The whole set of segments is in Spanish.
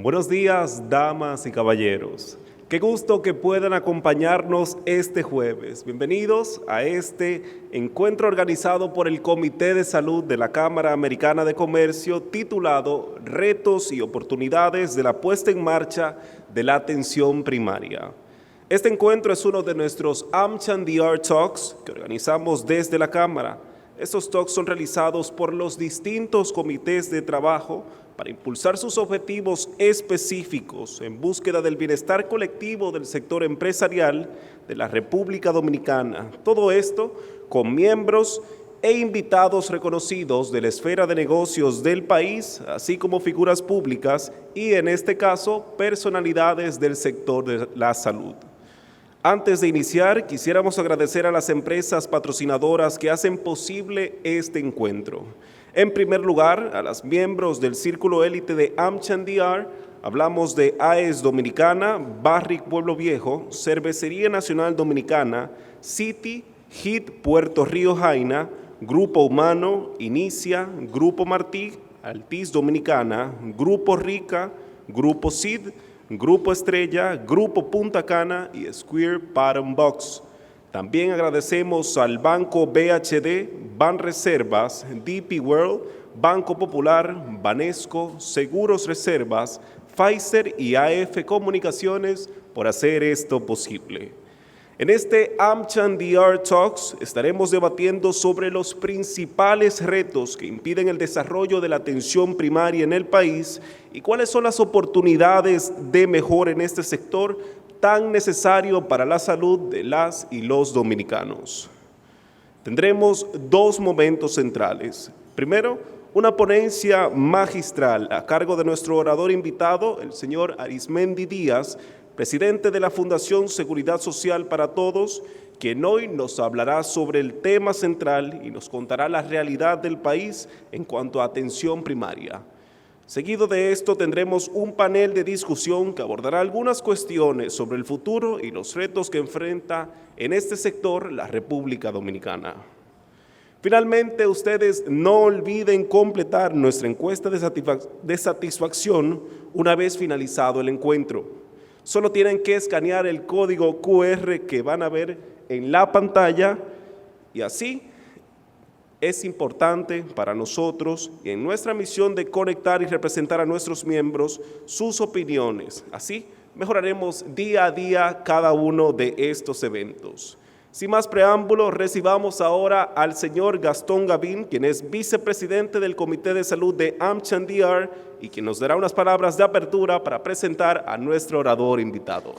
Buenos días, damas y caballeros. Qué gusto que puedan acompañarnos este jueves. Bienvenidos a este encuentro organizado por el Comité de Salud de la Cámara Americana de Comercio titulado Retos y oportunidades de la puesta en marcha de la atención primaria. Este encuentro es uno de nuestros AmChandR Talks que organizamos desde la Cámara. Estos talks son realizados por los distintos comités de trabajo para impulsar sus objetivos específicos en búsqueda del bienestar colectivo del sector empresarial de la República Dominicana. Todo esto con miembros e invitados reconocidos de la esfera de negocios del país, así como figuras públicas y, en este caso, personalidades del sector de la salud. Antes de iniciar, quisiéramos agradecer a las empresas patrocinadoras que hacen posible este encuentro. En primer lugar, a los miembros del Círculo Élite de AmChandR, hablamos de AES Dominicana, Barrick Pueblo Viejo, Cervecería Nacional Dominicana, City, HIT Puerto Río Jaina, Grupo Humano, Inicia, Grupo Martí, Altiz Dominicana, Grupo Rica, Grupo CID, Grupo Estrella, Grupo Punta Cana y Square Bottom Box. También agradecemos al Banco BHD, Banreservas, DP World, Banco Popular, Banesco, Seguros Reservas, Pfizer y AF Comunicaciones por hacer esto posible. En este AmChandR Talks estaremos debatiendo sobre los principales retos que impiden el desarrollo de la atención primaria en el país y cuáles son las oportunidades de mejora en este sector tan necesario para la salud de las y los dominicanos. Tendremos dos momentos centrales. Primero, una ponencia magistral a cargo de nuestro orador invitado, el señor Arismendi Díaz, presidente de la Fundación Seguridad Social para Todos, quien hoy nos hablará sobre el tema central y nos contará la realidad del país en cuanto a atención primaria. Seguido de esto tendremos un panel de discusión que abordará algunas cuestiones sobre el futuro y los retos que enfrenta en este sector la República Dominicana. Finalmente, ustedes no olviden completar nuestra encuesta de satisfacción una vez finalizado el encuentro. Solo tienen que escanear el código QR que van a ver en la pantalla y así es importante para nosotros y en nuestra misión de conectar y representar a nuestros miembros sus opiniones. Así mejoraremos día a día cada uno de estos eventos. Sin más preámbulos, recibamos ahora al señor Gastón Gavín, quien es vicepresidente del Comité de Salud de AmChandR y quien nos dará unas palabras de apertura para presentar a nuestro orador invitado.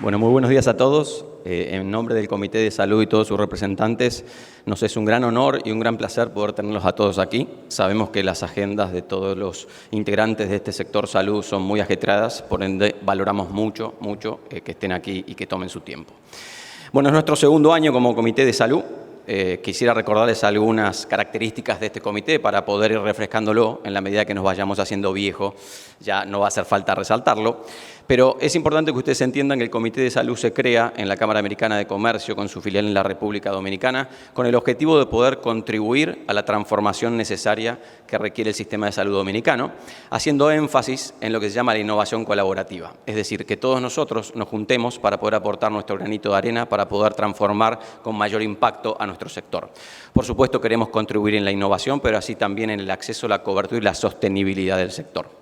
Bueno, muy buenos días a todos. En nombre del Comité de Salud y todos sus representantes, nos es un gran honor y un gran placer poder tenerlos a todos aquí. Sabemos que las agendas de todos los integrantes de este sector salud son muy ajetreadas, por ende valoramos mucho que estén aquí y que tomen su tiempo. Bueno, es nuestro segundo año como Comité de Salud. Quisiera recordarles algunas características de este comité para poder ir refrescándolo en la medida que nos vayamos haciendo viejos. Ya no va a hacer falta resaltarlo, pero es importante que ustedes entiendan que el Comité de Salud se crea en la Cámara Americana de Comercio con su filial en la República Dominicana con el objetivo de poder contribuir a la transformación necesaria que requiere el sistema de salud dominicano, haciendo énfasis en lo que se llama la innovación colaborativa. Es decir, que todos nosotros nos juntemos para poder aportar nuestro granito de arena para poder transformar con mayor impacto a nuestro sector. Por supuesto, queremos contribuir en la innovación, pero así también en el acceso, la cobertura y la sostenibilidad del sector.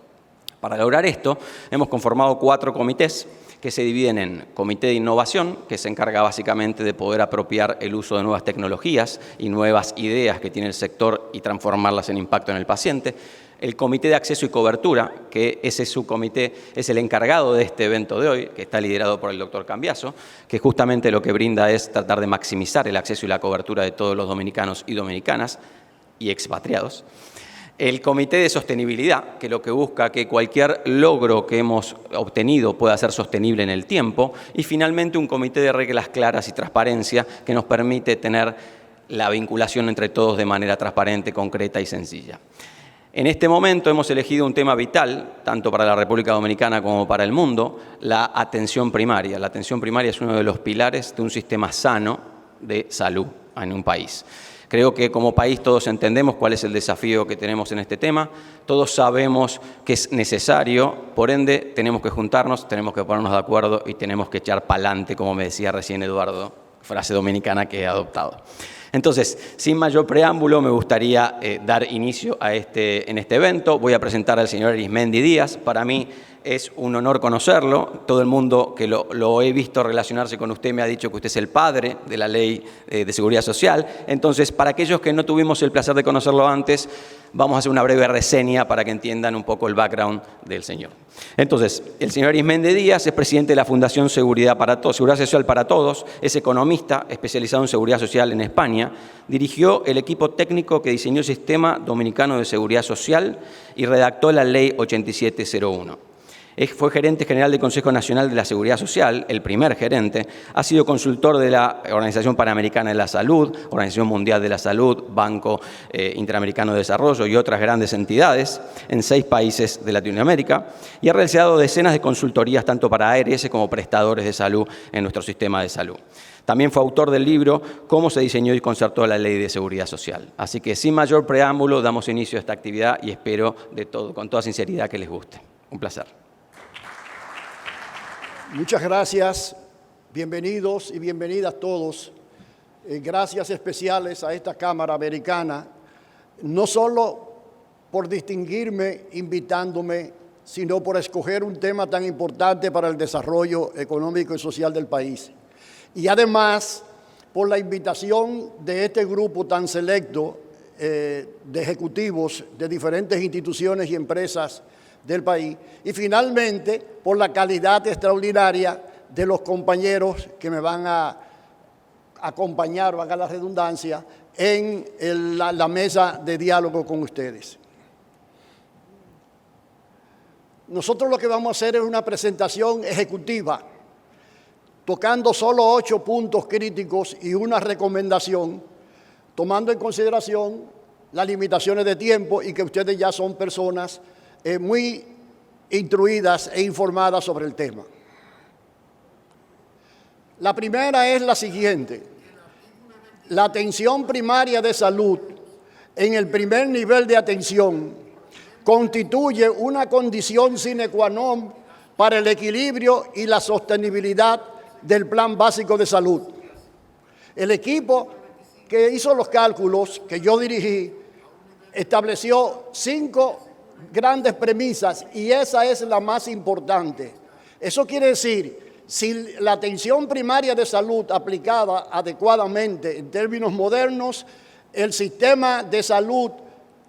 Para lograr esto, hemos conformado 4 comités que se dividen en Comité de Innovación, que se encarga básicamente de poder apropiar el uso de nuevas tecnologías y nuevas ideas que tiene el sector y transformarlas en impacto en el paciente. El Comité de Acceso y Cobertura, que ese subcomité es el encargado de este evento de hoy, que está liderado por el doctor Cambiaso, que justamente lo que brinda es tratar de maximizar el acceso y la cobertura de todos los dominicanos y dominicanas y expatriados. El Comité de Sostenibilidad, que lo que busca que cualquier logro que hemos obtenido pueda ser sostenible en el tiempo. Y finalmente un comité de reglas claras y transparencia que nos permite tener la vinculación entre todos de manera transparente, concreta y sencilla. En este momento hemos elegido un tema vital, tanto para la República Dominicana como para el mundo, la atención primaria. La atención primaria es uno de los pilares de un sistema sano de salud en un país. Creo que como país todos entendemos cuál es el desafío que tenemos en este tema, todos sabemos que es necesario, por ende tenemos que juntarnos, tenemos que ponernos de acuerdo y tenemos que echar pa'lante, como me decía recién Eduardo, frase dominicana que he adoptado. Entonces, sin mayor preámbulo, me gustaría dar inicio en este evento. Voy a presentar al señor Arismendi Díaz. Para mí es un honor conocerlo. Todo el mundo que lo he visto relacionarse con usted me ha dicho que usted es el padre de la Ley de Seguridad Social. Entonces, para aquellos que no tuvimos el placer de conocerlo antes, vamos a hacer una breve reseña para que entiendan un poco el background del señor. Entonces, el señor Arismendi Díaz es presidente de la Fundación Seguridad Social para Todos, es economista especializado en seguridad social en España, dirigió el equipo técnico que diseñó el Sistema Dominicano de Seguridad Social y redactó la Ley 8701. Fue gerente general del Consejo Nacional de la Seguridad Social, el primer gerente. Ha sido consultor de la Organización Panamericana de la Salud, Organización Mundial de la Salud, Banco Interamericano de Desarrollo y otras grandes entidades en 6 países de Latinoamérica y ha realizado decenas de consultorías tanto para ARS como prestadores de salud en nuestro sistema de salud. También fue autor del libro Cómo se diseñó y concertó la Ley de Seguridad Social. Así que sin mayor preámbulo damos inicio a esta actividad y espero con toda sinceridad que les guste. Un placer. Muchas gracias, bienvenidos y bienvenidas todos. Gracias especiales a esta Cámara Americana, no solo por distinguirme invitándome, sino por escoger un tema tan importante para el desarrollo económico y social del país. Y además, por la invitación de este grupo tan selecto de ejecutivos de diferentes instituciones y empresas del país, y finalmente por la calidad extraordinaria de los compañeros que me van a acompañar, valga la redundancia, en la mesa de diálogo con ustedes. Nosotros lo que vamos a hacer es una presentación ejecutiva, tocando solo 8 puntos críticos y una recomendación, tomando en consideración las limitaciones de tiempo y que ustedes ya son personas muy instruidas e informadas sobre el tema. La primera es la siguiente: la atención primaria de salud en el primer nivel de atención constituye una condición sine qua non para el equilibrio y la sostenibilidad del Plan Básico de Salud. El equipo que hizo los cálculos que yo dirigí estableció 5 grandes premisas y esa es la más importante. Eso quiere decir, si la atención primaria de salud aplicada adecuadamente en términos modernos, el sistema de salud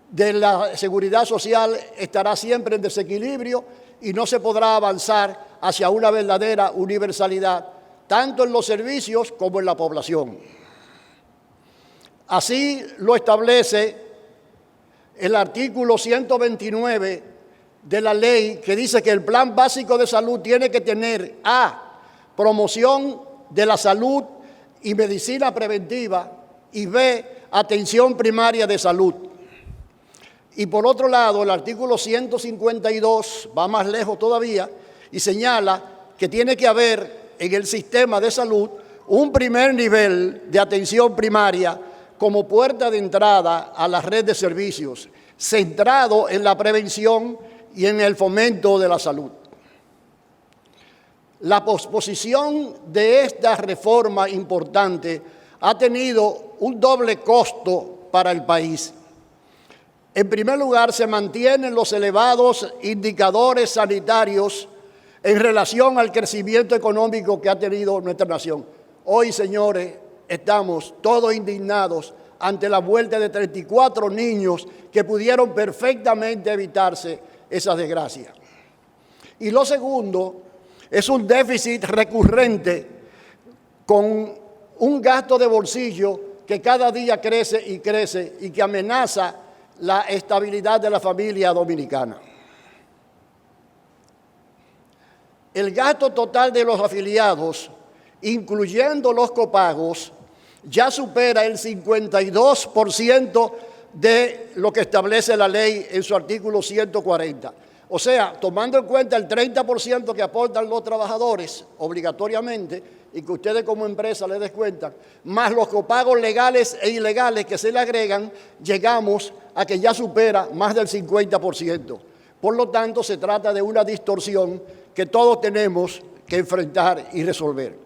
de la seguridad social estará siempre en desequilibrio y no se podrá avanzar hacia una verdadera universalidad, tanto en los servicios como en la población. Así lo establece el artículo 129 de la ley, que dice que el Plan Básico de Salud tiene que tener A, promoción de la salud y medicina preventiva, y B, atención primaria de salud. Y por otro lado, el artículo 152 va más lejos todavía y señala que tiene que haber en el sistema de salud un primer nivel de atención primaria como puerta de entrada a la red de servicios, centrado en la prevención y en el fomento de la salud. La posposición de esta reforma importante ha tenido un doble costo para el país. En primer lugar, se mantienen los elevados indicadores sanitarios en relación al crecimiento económico que ha tenido nuestra nación. Hoy, señores, estamos todos indignados ante la muerte de 34 niños que pudieron perfectamente evitarse esa desgracia. Y lo segundo es un déficit recurrente con un gasto de bolsillo que cada día crece y crece y que amenaza la estabilidad de la familia dominicana. El gasto total de los afiliados, incluyendo los copagos, ya supera el 52% de lo que establece la ley en su artículo 140. O sea, tomando en cuenta el 30% que aportan los trabajadores obligatoriamente, y que ustedes como empresa les descuentan, más los copagos legales e ilegales que se le agregan, llegamos a que ya supera más del 50%. Por lo tanto, se trata de una distorsión que todos tenemos que enfrentar y resolver.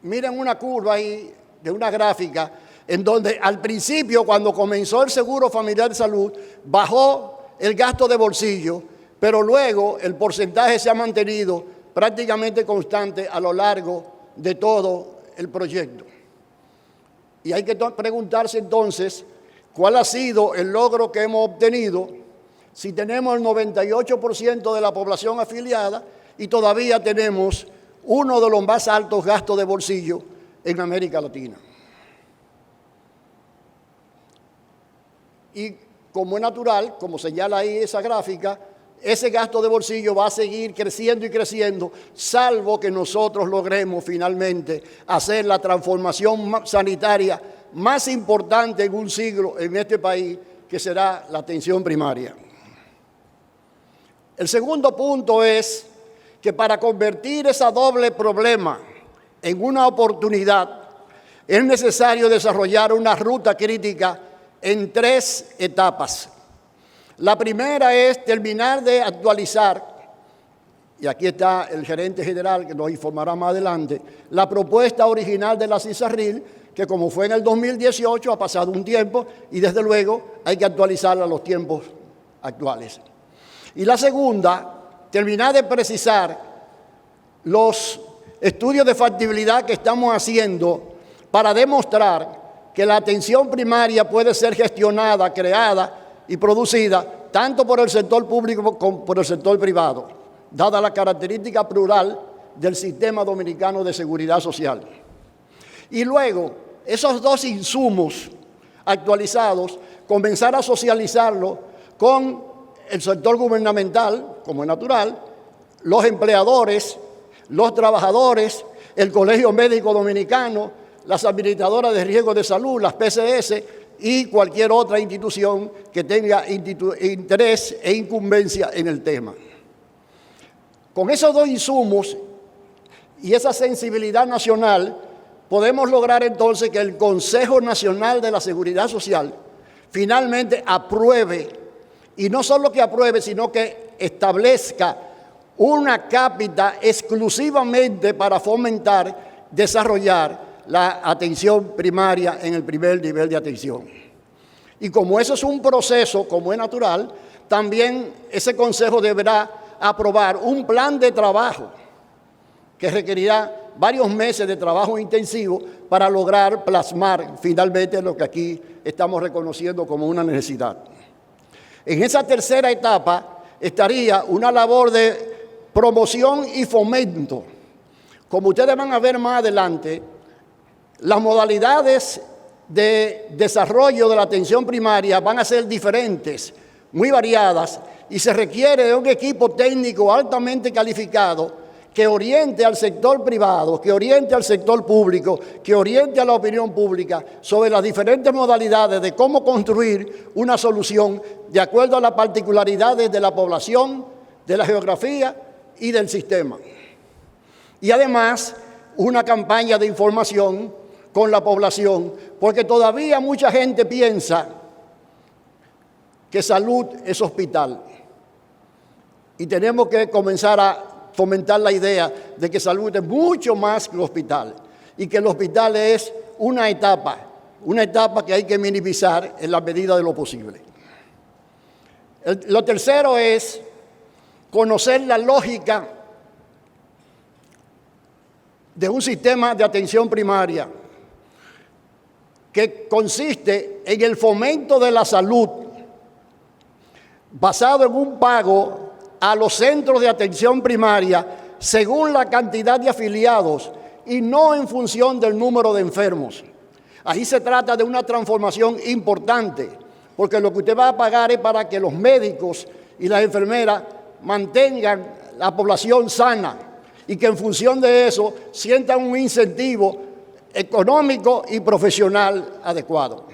Miren una curva ahí de una gráfica en donde al principio, cuando comenzó el Seguro Familiar de Salud, bajó el gasto de bolsillo, pero luego el porcentaje se ha mantenido prácticamente constante a lo largo de todo el proyecto. Y hay que preguntarse entonces cuál ha sido el logro que hemos obtenido si tenemos el 98% de la población afiliada y todavía tenemos uno de los más altos gastos de bolsillo en América Latina. Y como es natural, como señala ahí esa gráfica, ese gasto de bolsillo va a seguir creciendo y creciendo, salvo que nosotros logremos finalmente hacer la transformación sanitaria más importante en un siglo en este país, que será la atención primaria. El segundo punto es que para convertir ese doble problema en una oportunidad, es necesario desarrollar una ruta crítica en 3 etapas. La primera es terminar de actualizar, y aquí está el gerente general que nos informará más adelante, la propuesta original de la CISARRIL, que como fue en el 2018 ha pasado un tiempo y desde luego hay que actualizarla a los tiempos actuales. Y la segunda, terminar de precisar los estudios de factibilidad que estamos haciendo para demostrar que la atención primaria puede ser gestionada, creada y producida tanto por el sector público como por el sector privado, dada la característica plural del sistema dominicano de seguridad social. Y luego, esos 2 insumos actualizados, comenzar a socializarlo con el sector gubernamental, como es natural, los empleadores, los trabajadores, el Colegio Médico Dominicano, las administradoras de riesgo de salud, las PCS y cualquier otra institución que tenga interés e incumbencia en el tema. Con esos 2 insumos y esa sensibilidad nacional, podemos lograr entonces que el Consejo Nacional de la Seguridad Social finalmente apruebe, y no solo que apruebe, sino que establezca una cápita exclusivamente para fomentar, desarrollar la atención primaria en el primer nivel de atención. Y como eso es un proceso, como es natural, también ese consejo deberá aprobar un plan de trabajo que requerirá varios meses de trabajo intensivo para lograr plasmar finalmente lo que aquí estamos reconociendo como una necesidad. En esa tercera etapa estaría una labor de promoción y fomento. Como ustedes van a ver más adelante, las modalidades de desarrollo de la atención primaria van a ser diferentes, muy variadas, y se requiere de un equipo técnico altamente calificado que oriente al sector privado, que oriente al sector público, que oriente a la opinión pública sobre las diferentes modalidades de cómo construir una solución de acuerdo a las particularidades de la población, de la geografía y del sistema. Y además, una campaña de información con la población, porque todavía mucha gente piensa que salud es hospital. Y tenemos que comenzar a fomentar la idea de que salud es mucho más que hospital y que el hospital es una etapa que hay que minimizar en la medida de lo posible. Lo tercero es conocer la lógica de un sistema de atención primaria que consiste en el fomento de la salud basado en un pago a los centros de atención primaria según la cantidad de afiliados y no en función del número de enfermos. Ahí se trata de una transformación importante, porque lo que usted va a pagar es para que los médicos y las enfermeras mantengan la población sana y que en función de eso sientan un incentivo económico y profesional adecuado.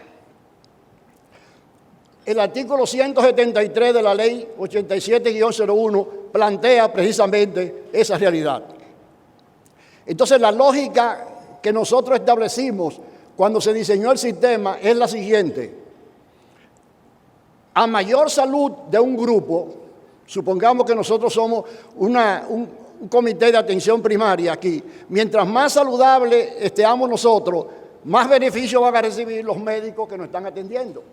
El artículo 173 de la ley 87-01 plantea precisamente esa realidad. Entonces, la lógica que nosotros establecimos cuando se diseñó el sistema es la siguiente. A mayor salud de un grupo, supongamos que nosotros somos un comité de atención primaria aquí, mientras más saludable estemos nosotros, más beneficio van a recibir los médicos que nos están atendiendo.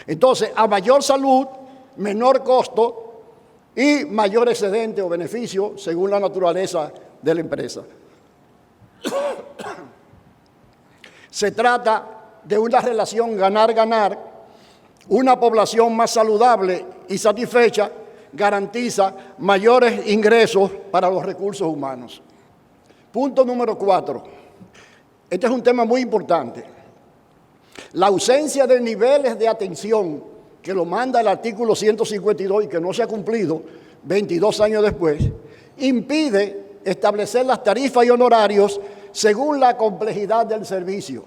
Entonces, a mayor salud, menor costo y mayor excedente o beneficio según la naturaleza de la empresa. Se trata de una relación ganar-ganar. Una población más saludable y satisfecha garantiza mayores ingresos para los recursos humanos. Punto número 4. Este es un tema muy importante. La ausencia de niveles de atención que lo manda el artículo 152 y que no se ha cumplido 22 años después, impide establecer las tarifas y honorarios según la complejidad del servicio.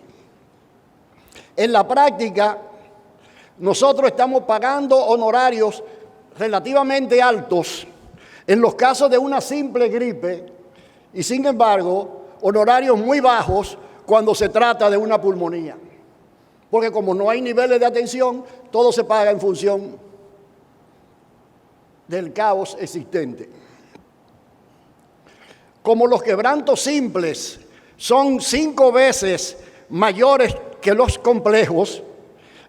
En la práctica, nosotros estamos pagando honorarios relativamente altos en los casos de una simple gripe y, sin embargo, honorarios muy bajos cuando se trata de una pulmonía. Porque como no hay niveles de atención, todo se paga en función del caos existente. Como los quebrantos simples son 5 veces mayores que los complejos,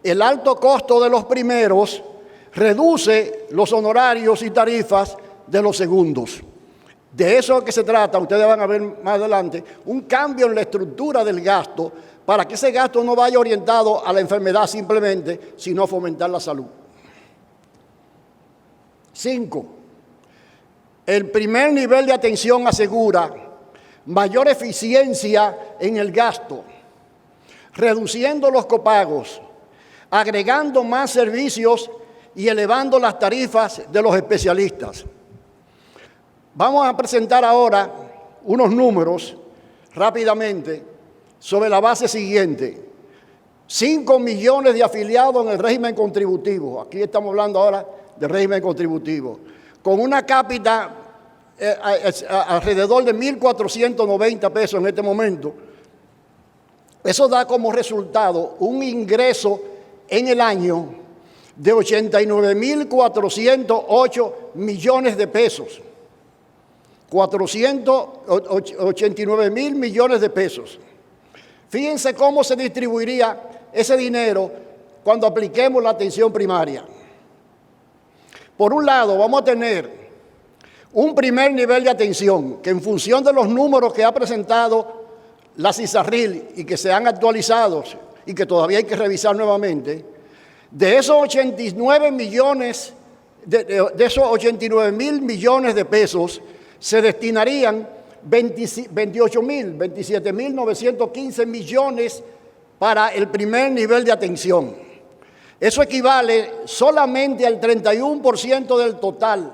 el alto costo de los primeros reduce los honorarios y tarifas de los segundos. De eso que se trata, ustedes van a ver más adelante, un cambio en la estructura del gasto para que ese gasto no vaya orientado a la enfermedad simplemente, sino a fomentar la salud. 5. El primer nivel de atención asegura mayor eficiencia en el gasto, reduciendo los copagos, agregando más servicios y elevando las tarifas de los especialistas. Vamos a presentar ahora unos números rápidamente sobre la base siguiente. 5 millones de afiliados en el régimen contributivo. Aquí estamos hablando ahora del régimen contributivo. Con una cápita alrededor de 1.490 pesos en este momento. Eso da como resultado un ingreso en el año de 89.408 millones de pesos. 489.000 millones de pesos. Fíjense cómo se distribuiría ese dinero cuando apliquemos la atención primaria. Por un lado, vamos a tener un primer nivel de atención que, en función de los números que ha presentado la CISARRIL y que se han actualizado y que todavía hay que revisar nuevamente, de esos 89 millones, de esos 89.000 millones de pesos, se destinarían 27.915 millones para el primer nivel de atención. Eso equivale solamente al 31% del total.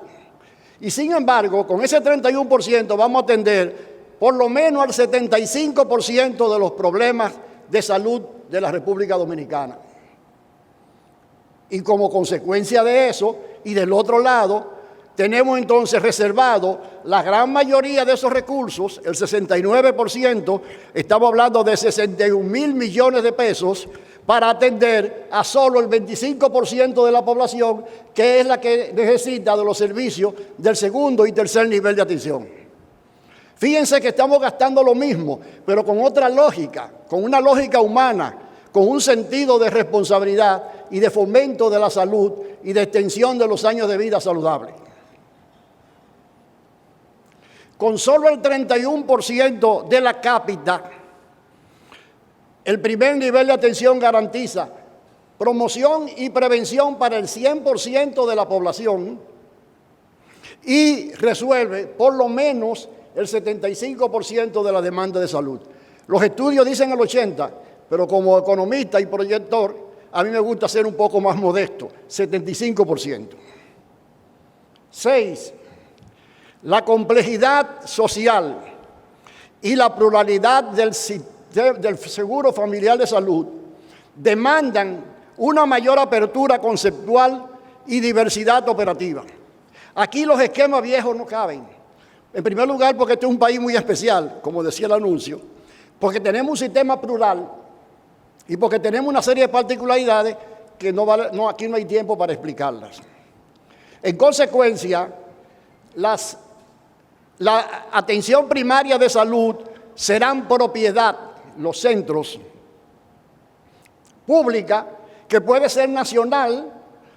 Y sin embargo, con ese 31% vamos a atender por lo menos al 75% de los problemas de salud de la República Dominicana. Y como consecuencia de eso, y del otro lado, tenemos entonces reservado la gran mayoría de esos recursos, el 69%, estamos hablando de 61.000 millones de pesos, para atender a solo el 25% de la población, que es la que necesita de los servicios del segundo y tercer nivel de atención. Fíjense que estamos gastando lo mismo, pero con otra lógica, con una lógica humana, con un sentido de responsabilidad y de fomento de la salud y de extensión de los años de vida saludable. Con solo el 31% de la cápita, el primer nivel de atención garantiza promoción y prevención para el 100% de la población y resuelve por lo menos el 75% de la demanda de salud. Los estudios dicen el 80%, pero como economista y proyector, a mí me gusta ser un poco más modesto, 75%. 6. La complejidad social y la pluralidad del Seguro Familiar de Salud demandan una mayor apertura conceptual y diversidad operativa. Aquí los esquemas viejos no caben, En primer lugar, porque este es un país muy especial, como decía el anuncio, porque tenemos un sistema plural y porque tenemos una serie de particularidades que aquí no hay tiempo para explicarlas. En consecuencia, la atención primaria de salud serán propiedad, los centros, pública, que puede ser nacional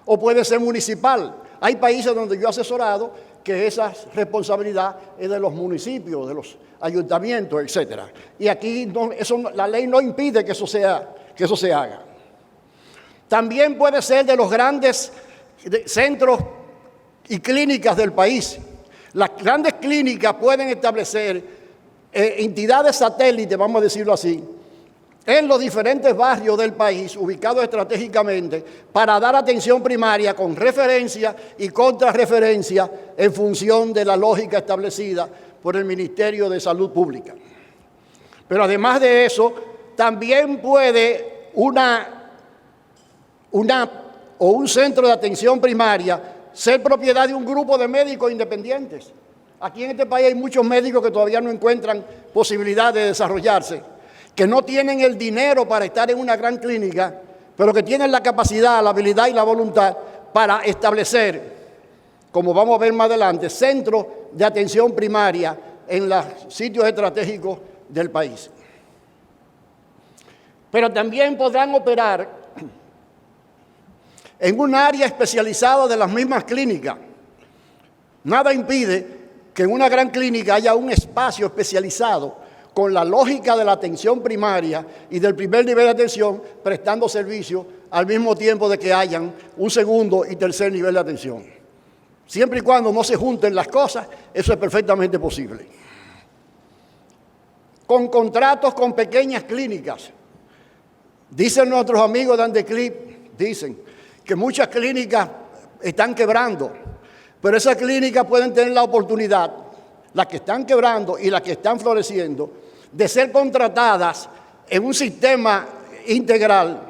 o puede ser municipal. Hay países donde yo he asesorado que esa responsabilidad es de los municipios, de los ayuntamientos, etc. Y aquí la ley no impide que eso se haga. También puede ser de los grandes centros y clínicas del país. Las grandes clínicas pueden establecer entidades satélites, vamos a decirlo así, en los diferentes barrios del país, ubicados estratégicamente, para dar atención primaria con referencia y contrarreferencia en función de la lógica establecida por el Ministerio de Salud Pública. Pero además de eso, también puede un centro de atención primaria ser propiedad de un grupo de médicos independientes. Aquí en este país hay muchos médicos que todavía no encuentran posibilidad de desarrollarse, que no tienen el dinero para estar en una gran clínica, pero que tienen la capacidad, la habilidad y la voluntad para establecer, como vamos a ver más adelante, centros de atención primaria en los sitios estratégicos del país. Pero también podrán operar en un área especializada de las mismas clínicas. Nada impide que en una gran clínica haya un espacio especializado con la lógica de la atención primaria y del primer nivel de atención, prestando servicio al mismo tiempo de que hayan un segundo y tercer nivel de atención. Siempre y cuando no se junten las cosas, eso es perfectamente posible. Con contratos con pequeñas clínicas. Dicen nuestros amigos de Andeclip, dicen que muchas clínicas están quebrando, pero esas clínicas pueden tener la oportunidad, las que están quebrando y las que están floreciendo, de ser contratadas en un sistema integral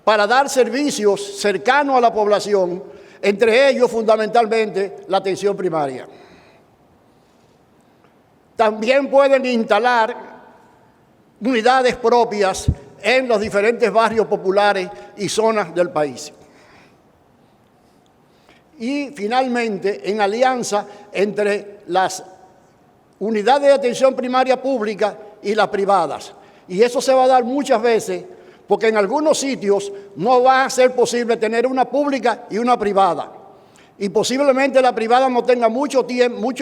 para dar servicios cercanos a la población, entre ellos fundamentalmente la atención primaria. También pueden instalar unidades propias en los diferentes barrios populares y zonas del país. Y finalmente, en alianza entre las unidades de atención primaria pública y las privadas. Y eso se va a dar muchas veces porque en algunos sitios no va a ser posible tener una pública y una privada. Y posiblemente la privada no tenga mucho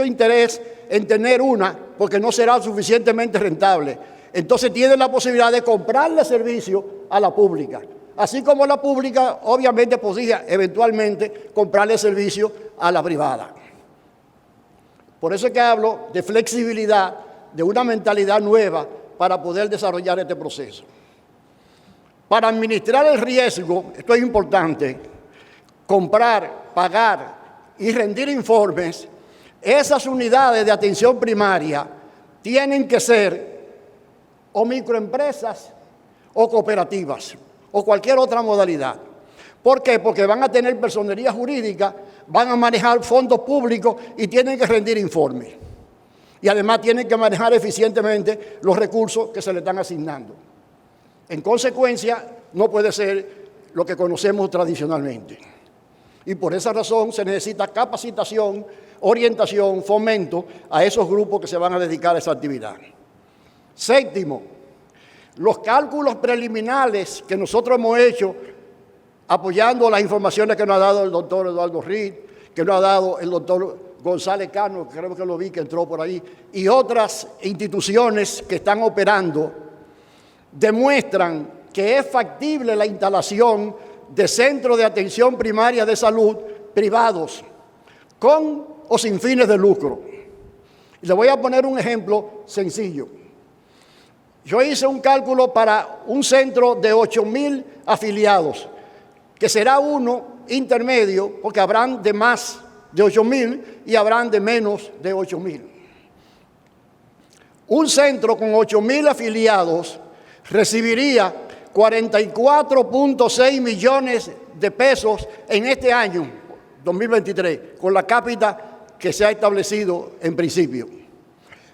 interés en tener una porque no será suficientemente rentable. Entonces tienen la posibilidad de comprarle servicio a la pública. Así como la pública obviamente podría eventualmente comprarle servicio a la privada. Por eso es que hablo de flexibilidad, de una mentalidad nueva para poder desarrollar este proceso. Para administrar el riesgo, esto es importante, comprar, pagar y rendir informes, esas unidades de atención primaria tienen que ser o microempresas o cooperativas o cualquier otra modalidad. ¿Por qué? Porque van a tener personería jurídica, van a manejar fondos públicos y tienen que rendir informes. Y además tienen que manejar eficientemente los recursos que se le están asignando. En consecuencia, no puede ser lo que conocemos tradicionalmente. Y por esa razón se necesita capacitación, orientación, fomento a esos grupos que se van a dedicar a esa actividad. Séptimo, los cálculos preliminares que nosotros hemos hecho apoyando las informaciones que nos ha dado el doctor Eduardo Reed, que nos ha dado el doctor González Cano, que creo que lo vi que entró por ahí, y otras instituciones que están operando, demuestran que es factible la instalación de centros de atención primaria de salud privados, con o sin fines de lucro. Y le voy a poner un ejemplo sencillo. Yo hice un cálculo para un centro de 8,000 afiliados, que será uno intermedio, porque habrán de más de 8,000 y habrán de menos de 8,000. Un centro con 8,000 afiliados recibiría 44.6 millones de pesos en este año, 2023, con la cápita que se ha establecido en principio.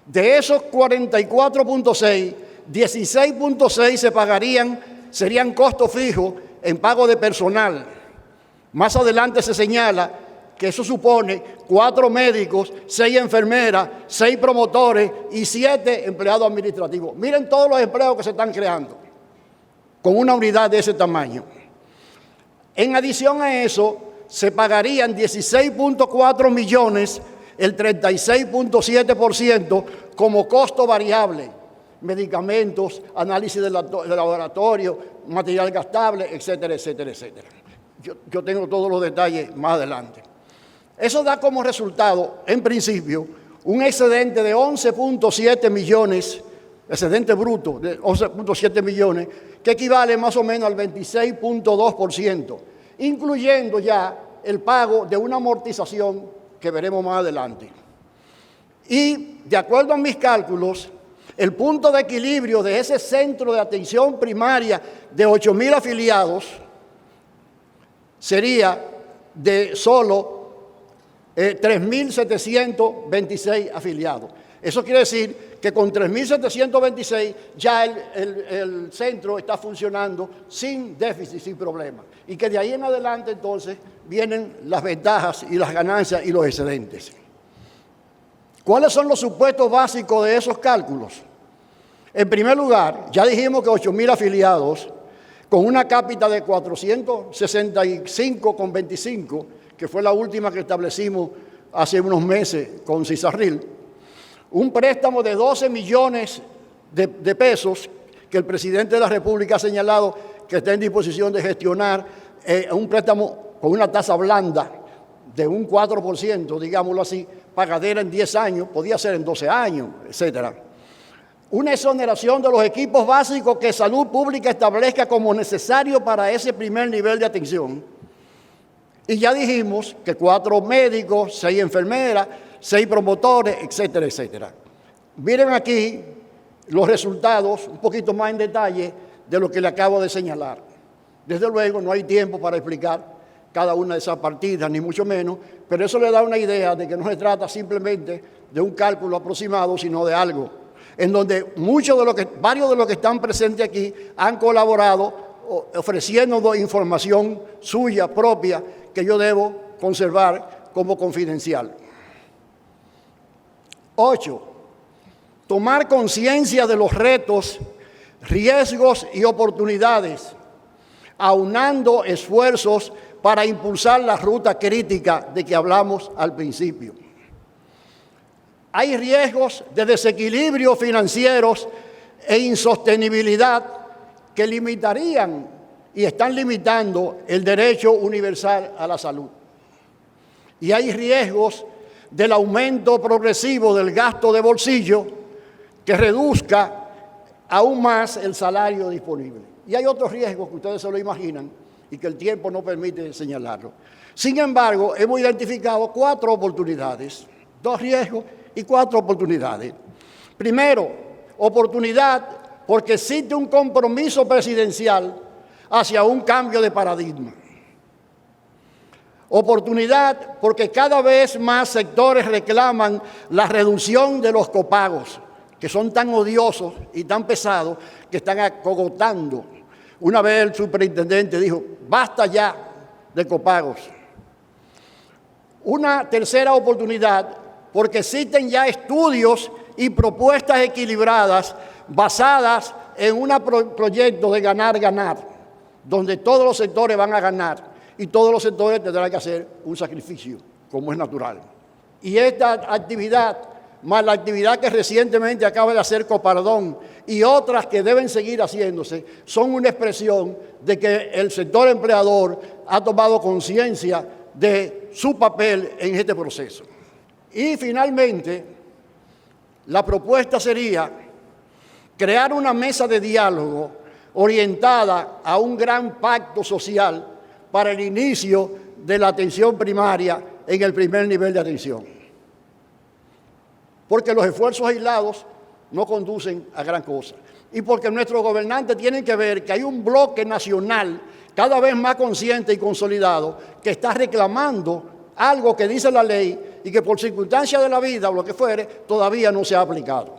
De esos 44.6, 16.6 se pagarían, serían costos fijos en pago de personal. Más adelante se señala que eso supone 4 médicos, 6 enfermeras, 6 promotores y 7 empleados administrativos. Miren todos los empleos que se están creando con una unidad de ese tamaño. En adición a eso, se pagarían 16.4 millones, el 36.7% como costo variable, medicamentos, análisis de laboratorio, material gastable, etcétera, etcétera, etcétera. Yo tengo todos los detalles más adelante. Eso da como resultado, en principio, un excedente de 11.7 millones, excedente bruto de 11.7 millones, que equivale más o menos al 26.2%, incluyendo ya el pago de una amortización que veremos más adelante. Y, de acuerdo a mis cálculos, el punto de equilibrio de ese centro de atención primaria de 8.000 afiliados sería de solo 3.726 afiliados. Eso quiere decir que con 3.726 ya el centro está funcionando sin déficit, sin problema. Y que de ahí en adelante entonces vienen las ventajas y las ganancias y los excedentes. ¿Cuáles son los supuestos básicos de esos cálculos? En primer lugar, ya dijimos que 8.000 afiliados con una cápita de 465,25, que fue la última que establecimos hace unos meses con Cisarril, un préstamo de 12 millones de pesos que el presidente de la República ha señalado que está en disposición de gestionar, un préstamo con una tasa blanda de un 4%, digámoslo así, pagadera en 10 años, podía ser en 12 años, etcétera. Una exoneración de los equipos básicos que Salud Pública establezca como necesario para ese primer nivel de atención. Y ya dijimos que 4 médicos, 6 enfermeras, 6 promotores, etcétera, etcétera. Miren aquí los resultados, un poquito más en detalle de lo que le acabo de señalar. Desde luego no hay tiempo para explicar cada una de esas partidas, ni mucho menos, pero eso le da una idea de que no se trata simplemente de un cálculo aproximado, sino de algo en donde varios de los que están presentes aquí han colaborado ofreciéndonos información suya propia que yo debo conservar como confidencial. 8. Tomar conciencia de los retos, riesgos y oportunidades, aunando esfuerzos para impulsar la ruta crítica de que hablamos al principio. Hay riesgos de desequilibrio financieros e insostenibilidad que limitarían y están limitando el derecho universal a la salud. Y hay riesgos del aumento progresivo del gasto de bolsillo que reduzca aún más el salario disponible. Y hay otros riesgos que ustedes se lo imaginan y que el tiempo no permite señalarlo. Sin embargo, hemos identificado 4 oportunidades, 2 riesgos y 4 oportunidades. Primero, oportunidad porque existe un compromiso presidencial hacia un cambio de paradigma. Oportunidad porque cada vez más sectores reclaman la reducción de los copagos, que son tan odiosos y tan pesados que están acogotando. Una vez el superintendente dijo, basta ya de copagos. Una tercera oportunidad porque existen ya estudios y propuestas equilibradas basadas en un proyecto de ganar-ganar, donde todos los sectores van a ganar y todos los sectores tendrán que hacer un sacrificio, como es natural. Y esta actividad, más la actividad que recientemente acaba de hacer Copardón y otras que deben seguir haciéndose, son una expresión de que el sector empleador ha tomado conciencia de su papel en este proceso. Y finalmente, la propuesta sería crear una mesa de diálogo orientada a un gran pacto social para el inicio de la atención primaria en el primer nivel de atención. Porque los esfuerzos aislados no conducen a gran cosa. Y porque nuestros gobernantes tienen que ver que hay un bloque nacional cada vez más consciente y consolidado que está reclamando algo que dice la ley y que por circunstancias de la vida o lo que fuere, todavía no se ha aplicado.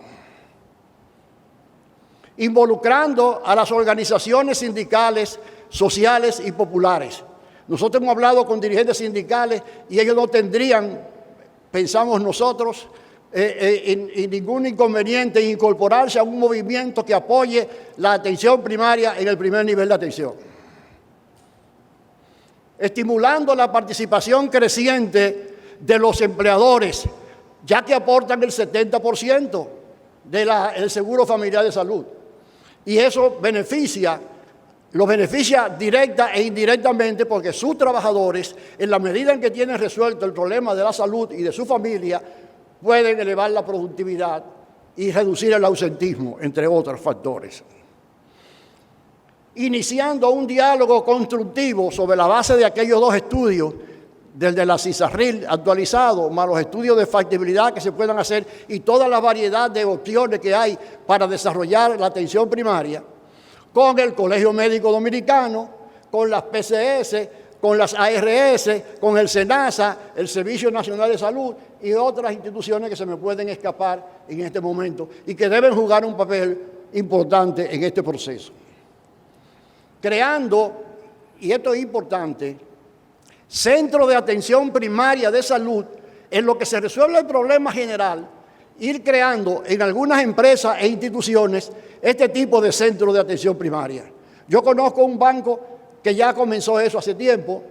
Involucrando a las organizaciones sindicales, sociales y populares. Nosotros hemos hablado con dirigentes sindicales y ellos no tendrían, pensamos nosotros, ningún inconveniente en incorporarse a un movimiento que apoye la atención primaria en el primer nivel de atención. Estimulando la participación creciente de los empleadores, ya que aportan el 70% del seguro familiar de salud. Y eso los beneficia directa e indirectamente porque sus trabajadores, en la medida en que tienen resuelto el problema de la salud y de su familia, pueden elevar la productividad y reducir el ausentismo, entre otros factores. Iniciando un diálogo constructivo sobre la base de aquellos dos estudios, del de la CISARRIL actualizado, más los estudios de factibilidad que se puedan hacer y toda la variedad de opciones que hay para desarrollar la atención primaria, con el Colegio Médico Dominicano, con las PCS, con las ARS, con el SENASA, el Servicio Nacional de Salud y otras instituciones que se me pueden escapar en este momento y que deben jugar un papel importante en este proceso. Creando, y esto es importante, centros de atención primaria de salud en lo que se resuelve el problema general, ir creando en algunas empresas e instituciones este tipo de centros de atención primaria. Yo conozco un banco que ya comenzó eso hace tiempo,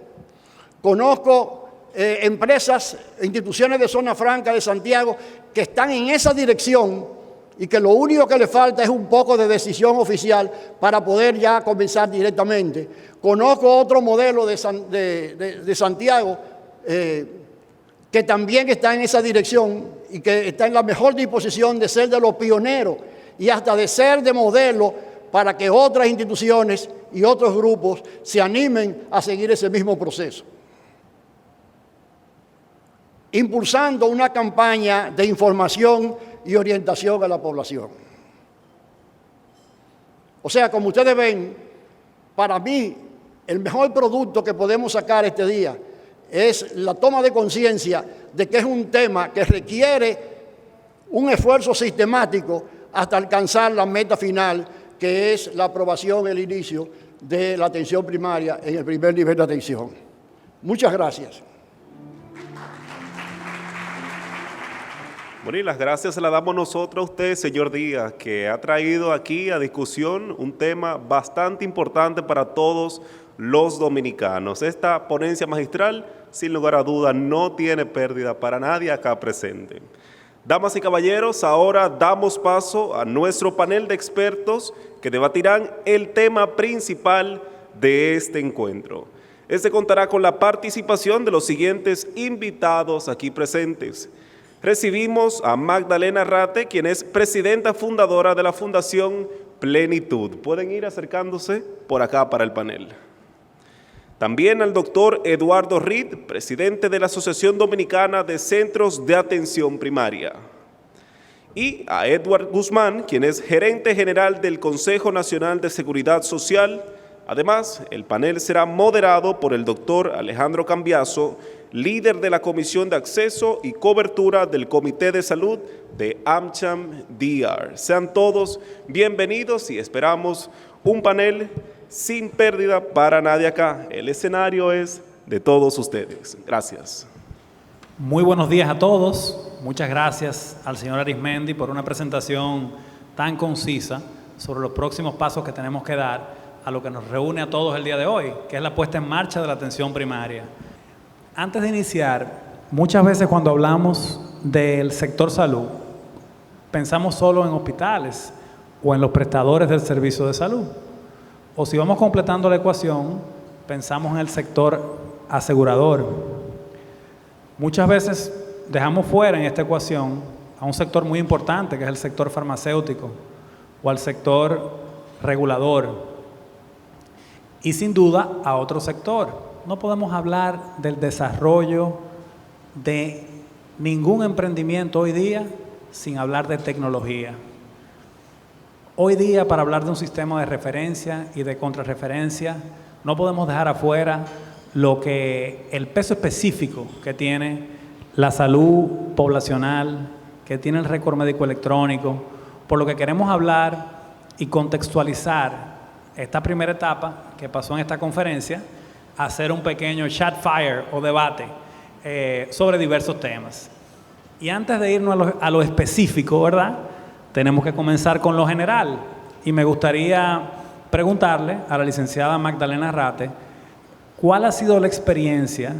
conozco empresas, instituciones de Zona Franca de Santiago que están en esa dirección y que lo único que le falta es un poco de decisión oficial para poder ya comenzar directamente. Conozco otro modelo de Santiago que también está en esa dirección y que está en la mejor disposición de ser de los pioneros y hasta de ser de modelo para que otras instituciones y otros grupos se animen a seguir ese mismo proceso. Impulsando una campaña de información y orientación a la población. O sea, como ustedes ven, para mí el mejor producto que podemos sacar este día es la toma de conciencia de que es un tema que requiere un esfuerzo sistemático hasta alcanzar la meta final, que es la aprobación, el inicio de la atención primaria en el primer nivel de atención. Muchas gracias. Bueno, y las gracias se las damos nosotros a usted, señor Díaz, que ha traído aquí a discusión un tema bastante importante para todos los dominicanos. Esta ponencia magistral, sin lugar a duda, no tiene pérdida para nadie acá presente. Damas y caballeros, ahora damos paso a nuestro panel de expertos que debatirán el tema principal de este encuentro. Este contará con la participación de los siguientes invitados aquí presentes. Recibimos a Magdalena Rate, quien es presidenta fundadora de la Fundación Plenitud. Pueden ir acercándose por acá para el panel. También al doctor Eduardo Reed, presidente de la Asociación Dominicana de Centros de Atención Primaria. Y a Edward Guzmán, quien es gerente general del Consejo Nacional de Seguridad Social. Además, el panel será moderado por el doctor Alejandro Cambiaso, líder de la Comisión de Acceso y Cobertura del Comité de Salud de AmCham DR. Sean todos bienvenidos y esperamos un panel sin pérdida para nadie acá. El escenario es de todos ustedes. Gracias. Muy buenos días a todos. Muchas gracias al señor Arismendi por una presentación tan concisa sobre los próximos pasos que tenemos que dar a lo que nos reúne a todos el día de hoy, que es la puesta en marcha de la atención primaria. Antes de iniciar, muchas veces cuando hablamos del sector salud, pensamos solo en hospitales o en los prestadores del servicio de salud. O si vamos completando la ecuación, pensamos en el sector asegurador. Muchas veces dejamos fuera en esta ecuación a un sector muy importante, que es el sector farmacéutico o al sector regulador. Y sin duda a otro sector. No podemos hablar del desarrollo de ningún emprendimiento hoy día sin hablar de tecnología. Hoy día, para hablar de un sistema de referencia y de contrarreferencia, no podemos dejar afuera el peso específico que tiene la salud poblacional, que tiene el récord médico electrónico, por lo que queremos hablar y contextualizar esta primera etapa que pasó en esta conferencia, hacer un pequeño chat fire o debate sobre diversos temas. Y antes de irnos a lo específico, ¿verdad?, tenemos que comenzar con lo general. Y me gustaría preguntarle a la licenciada Magdalena Rate, ¿cuál ha sido la experiencia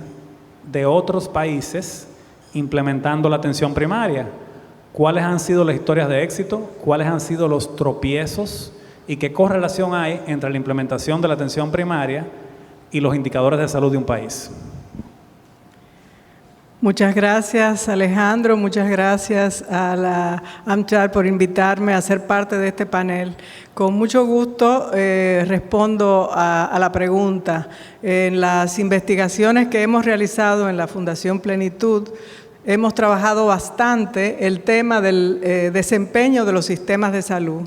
de otros países implementando la atención primaria? ¿Cuáles han sido las historias de éxito? ¿Cuáles han sido los tropiezos? ¿Y qué correlación hay entre la implementación de la atención primaria y los indicadores de salud de un país? Muchas gracias, Alejandro. Muchas gracias a la AmChar por invitarme a ser parte de este panel. Con mucho gusto respondo a la pregunta. En las investigaciones que hemos realizado en la Fundación Plenitud, hemos trabajado bastante el tema del desempeño de los sistemas de salud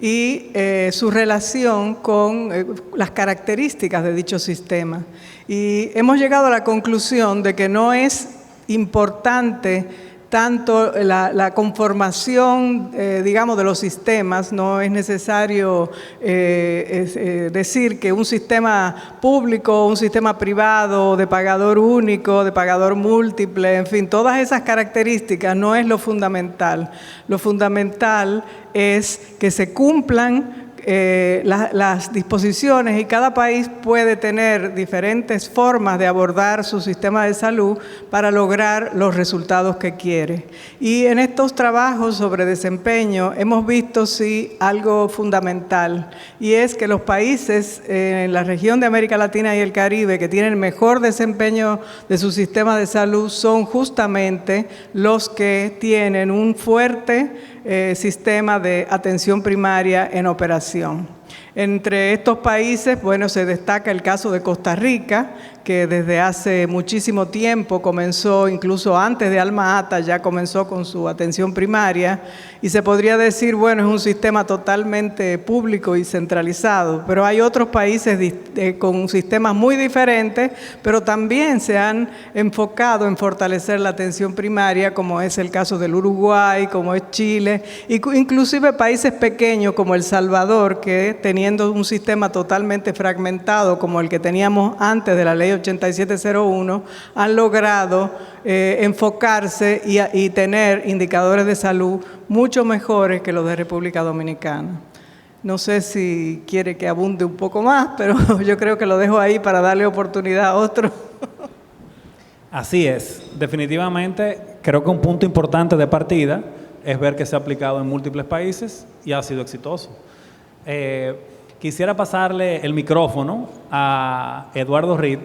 y su relación con las características de dicho sistema. Y hemos llegado a la conclusión de que no es importante tanto la conformación, digamos, de los sistemas. No es necesario decir que un sistema público, un sistema privado, de pagador único, de pagador múltiple, en fin, todas esas características no es lo fundamental. Lo fundamental es que se cumplan las disposiciones, y cada país puede tener diferentes formas de abordar su sistema de salud para lograr los resultados que quiere. Y en estos trabajos sobre desempeño hemos visto sí algo fundamental, y es que los países en la región de América Latina y el Caribe que tienen mejor desempeño de su sistema de salud son justamente los que tienen un fuerte sistema de atención primaria en operación. Entre estos países, bueno, se destaca el caso de Costa Rica, que desde hace muchísimo tiempo comenzó, incluso antes de Alma Ata, ya comenzó con su atención primaria, y se podría decir, bueno, es un sistema totalmente público y centralizado, pero hay otros países con sistemas muy diferentes, pero también se han enfocado en fortalecer la atención primaria, como es el caso del Uruguay, como es Chile, inclusive países pequeños como El Salvador, que teniendo un sistema totalmente fragmentado como el que teníamos antes de la Ley 8701, han logrado enfocarse y tener indicadores de salud mucho mejores que los de República Dominicana. No sé si quiere que abunde un poco más, pero yo creo que lo dejo ahí para darle oportunidad a otro. Así es. Definitivamente creo que un punto importante de partida es ver que se ha aplicado en múltiples países y ha sido exitoso. Quisiera pasarle el micrófono a Eduardo Reed,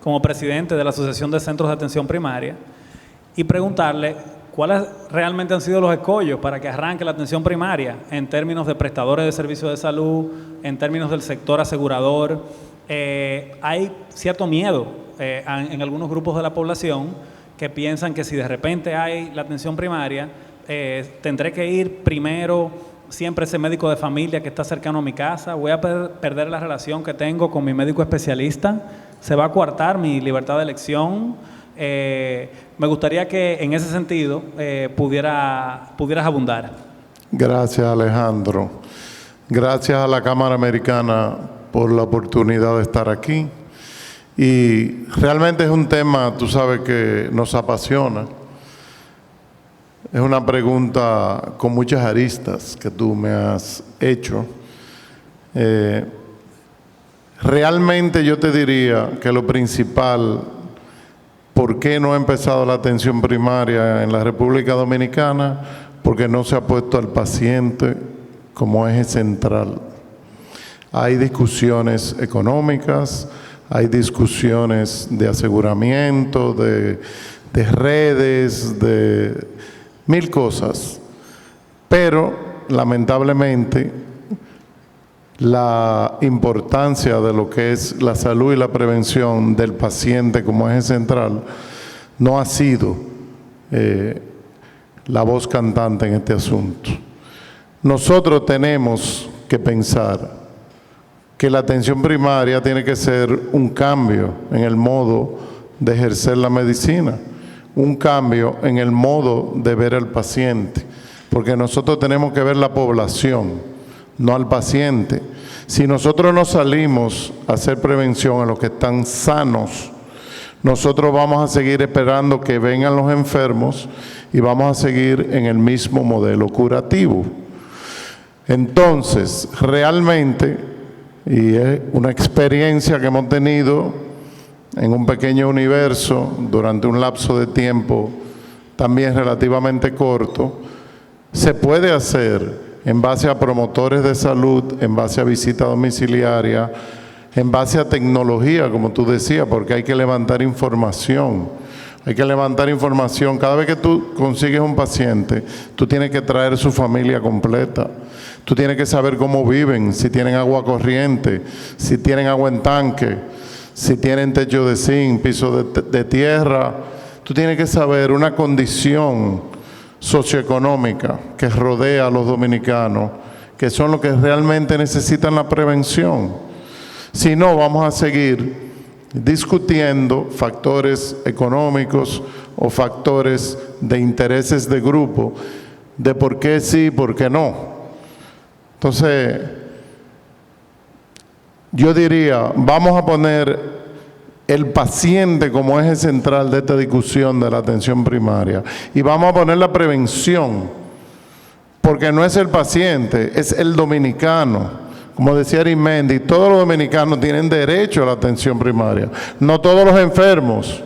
como presidente de la Asociación de Centros de Atención Primaria, y preguntarle cuáles realmente han sido los escollos para que arranque la atención primaria en términos de prestadores de servicios de salud, en términos del sector asegurador. Hay cierto miedo en algunos grupos de la población que piensan que si de repente hay la atención primaria, tendré que ir primero siempre ese médico de familia que está cercano a mi casa, voy a perder la relación que tengo con mi médico especialista, se va a coartar mi libertad de elección. Me gustaría que en ese sentido pudieras abundar. Gracias, Alejandro. Gracias a la Cámara Americana por la oportunidad de estar aquí. Y realmente es un tema, tú sabes, que nos apasiona. Es una pregunta con muchas aristas que tú me has hecho. Realmente yo te diría que lo principal, ¿por qué no ha empezado la atención primaria en la República Dominicana? Porque no se ha puesto al paciente como eje central. Hay discusiones económicas, hay discusiones de aseguramiento, de redes, de mil cosas, pero lamentablemente la importancia de lo que es la salud y la prevención del paciente como eje central no ha sido la voz cantante en este asunto. Nosotros tenemos que pensar que la atención primaria tiene que ser un cambio en el modo de ejercer la medicina. un cambio en el modo de ver al paciente, porque nosotros tenemos que ver la población, no al paciente. Si nosotros no salimos a hacer prevención a los que están sanos, nosotros vamos a seguir esperando que vengan los enfermos y vamos a seguir en el mismo modelo curativo. Entonces, realmente, y es una experiencia que hemos tenido en un pequeño universo durante un lapso de tiempo también relativamente corto, se puede hacer en base a promotores de salud, en base a visita domiciliaria, en base a tecnología, como tú decías, porque hay que levantar información. Hay que levantar información. Cada vez que tú consigues un paciente, tú tienes que traer su familia completa. Tú tienes que saber cómo viven, si tienen agua corriente, si tienen agua en tanque, si tienen techo de zinc, piso de tierra. Tú tienes que saber una condición socioeconómica que rodea a los dominicanos, que son los que realmente necesitan la prevención. Si no, vamos a seguir discutiendo factores económicos o factores de intereses de grupo, de por qué sí, por qué no. Entonces, yo diría, vamos a poner el paciente como eje central de esta discusión de la atención primaria y vamos a poner la prevención, porque no es el paciente, es el dominicano. Como decía Arismendi, todos los dominicanos tienen derecho a la atención primaria, no todos los enfermos,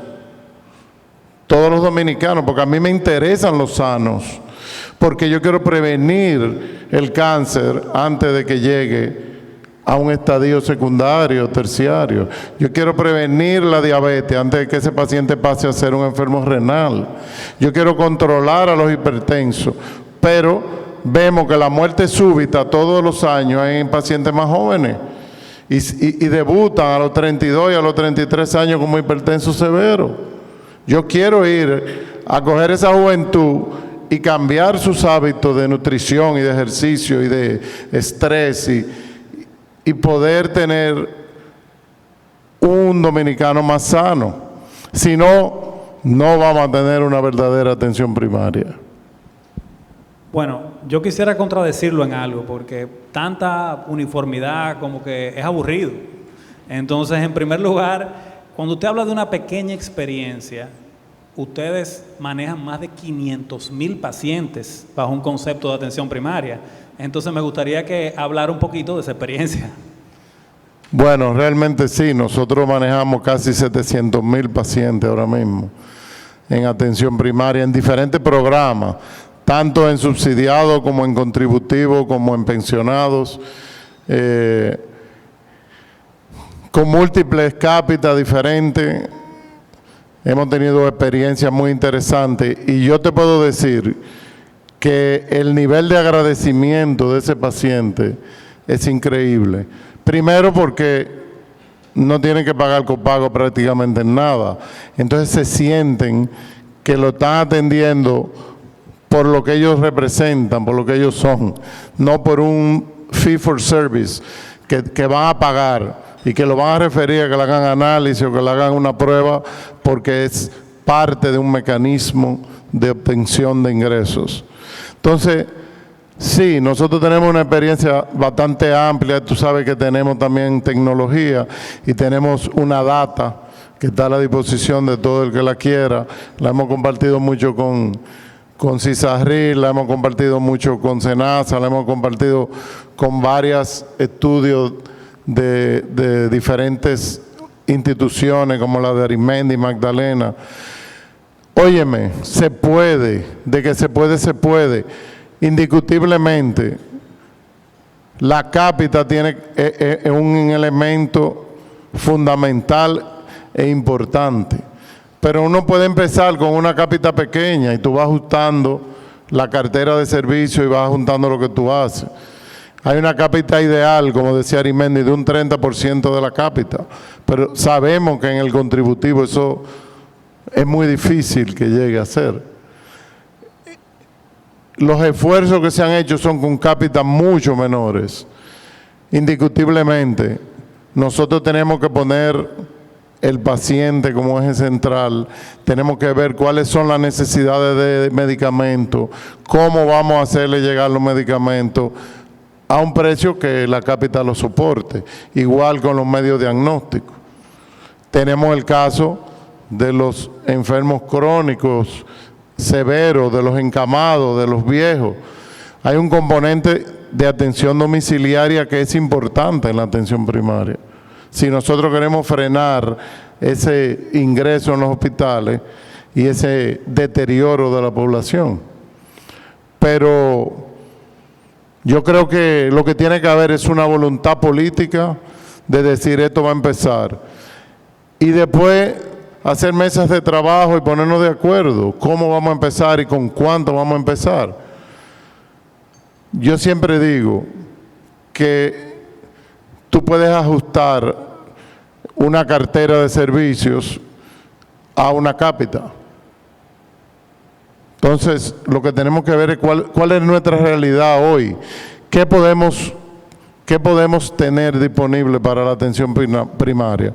todos los dominicanos, porque a mí me interesan los sanos, porque yo quiero prevenir el cáncer antes de que llegue a un estadio secundario, terciario. Yo quiero prevenir la diabetes antes de que ese paciente pase a ser un enfermo renal. Yo quiero controlar a los hipertensos, pero vemos que la muerte súbita todos los años es en pacientes más jóvenes y debutan a los 32 y a los 33 años como hipertensos severos. Yo quiero ir a coger esa juventud y cambiar sus hábitos de nutrición y de ejercicio y de estrés y poder tener un dominicano más sano. Si no, no vamos a tener una verdadera atención primaria. Bueno, yo quisiera contradecirlo en algo, porque tanta uniformidad como que es aburrido. Entonces, en primer lugar, cuando usted habla de una pequeña experiencia, ustedes manejan más de 500,000 pacientes bajo un concepto de atención primaria. Entonces, me gustaría que hablara un poquito de esa experiencia. Bueno, realmente sí, nosotros manejamos casi 700,000 pacientes ahora mismo en atención primaria, en diferentes programas, tanto en subsidiados como en contributivos, como en pensionados, con múltiples cápitas diferentes. Hemos tenido experiencias muy interesantes y yo te puedo decir que el nivel de agradecimiento de ese paciente es increíble. Primero porque no tienen que pagar copago prácticamente en nada. Entonces se sienten que lo están atendiendo por lo que ellos representan, por lo que ellos son, no por un fee for service que van a pagar y que lo van a referir a que le hagan análisis o que le hagan una prueba porque es parte de un mecanismo de obtención de ingresos. Entonces, sí, nosotros tenemos una experiencia bastante amplia. Tú sabes que tenemos también tecnología y tenemos una data que está a la disposición de todo el que la quiera. La hemos compartido mucho con CISARRIL, la hemos compartido mucho con SENASA, la hemos compartido con varios estudios de diferentes instituciones como la de Arismendi y Magdalena. Óyeme, se puede, de que se puede, se puede. Indiscutiblemente, la cápita es un elemento fundamental e importante. Pero uno puede empezar con una cápita pequeña y tú vas ajustando la cartera de servicio y vas juntando lo que tú haces. Hay una cápita ideal, como decía Arismendi, de un 30% de la cápita, pero sabemos que en el contributivo eso es muy difícil que llegue a ser. Los esfuerzos que se han hecho son con cápitas mucho menores. Indiscutiblemente, nosotros tenemos que poner el paciente como eje central, tenemos que ver cuáles son las necesidades de medicamentos, cómo vamos a hacerle llegar los medicamentos a un precio que la capital lo soporte, igual con los medios diagnósticos. Tenemos el caso de los enfermos crónicos severos, de los encamados, de los viejos. Hay un componente de atención domiciliaria que es importante en la atención primaria. Si nosotros queremos frenar ese ingreso en los hospitales y ese deterioro de la población. Pero yo creo que lo que tiene que haber es una voluntad política de decir esto va a empezar. Y después hacer mesas de trabajo y ponernos de acuerdo cómo vamos a empezar y con cuánto vamos a empezar. Yo siempre digo que tú puedes ajustar una cartera de servicios a una cápita. Entonces, lo que tenemos que ver es cuál es nuestra realidad hoy. ¿Qué podemos tener disponible para la atención primaria?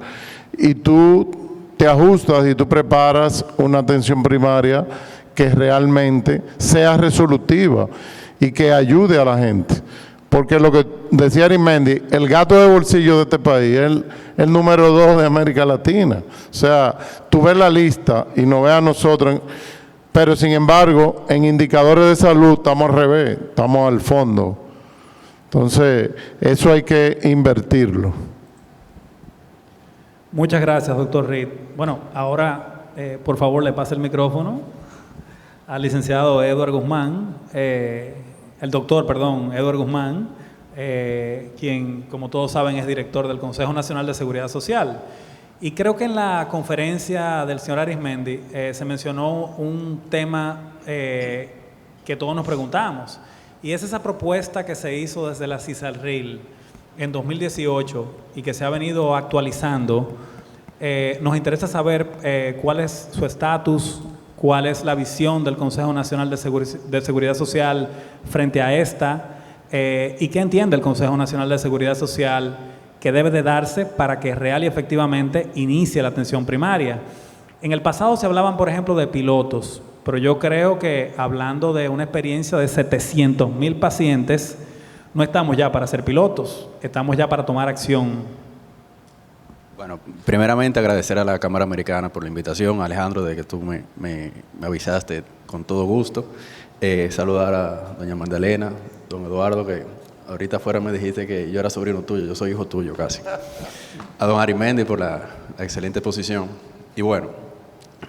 Y tú te ajustas y tú preparas una atención primaria que realmente sea resolutiva y que ayude a la gente. Porque lo que decía Arismendi, el gato de bolsillo de este país es el número 2 de América Latina. O sea, tú ves la lista y nos ves a nosotros, pero sin embargo, en indicadores de salud estamos al revés, estamos al fondo. Entonces, eso hay que invertirlo. Muchas gracias, doctor Reed. Bueno, ahora, por favor, le pase el micrófono al licenciado Edward Guzmán, Edward Guzmán, quien, como todos saben, es director del Consejo Nacional de Seguridad Social. Y creo que en la conferencia del señor Arismendi se mencionó un tema que todos nos preguntamos, y es esa propuesta que se hizo desde la CISALRIL en 2018 y que se ha venido actualizando. Nos interesa saber cuál es su estatus, cuál es la visión del Consejo Nacional de Seguridad Social frente a esta, y qué entiende el Consejo Nacional de Seguridad Social que debe de darse para que real y efectivamente inicie la atención primaria. En el pasado se hablaban, por ejemplo, de pilotos, pero yo creo que hablando de una experiencia de 700,000 pacientes, no estamos ya para ser pilotos, estamos ya para tomar acción. Bueno, primeramente agradecer a la Cámara Americana por la invitación, Alejandro, de que tú me avisaste con todo gusto. Saludar a doña Magdalena, don Eduardo, que ahorita afuera me dijiste que yo era sobrino tuyo, yo soy hijo tuyo casi. A don Arismendi por la excelente posición. Y bueno,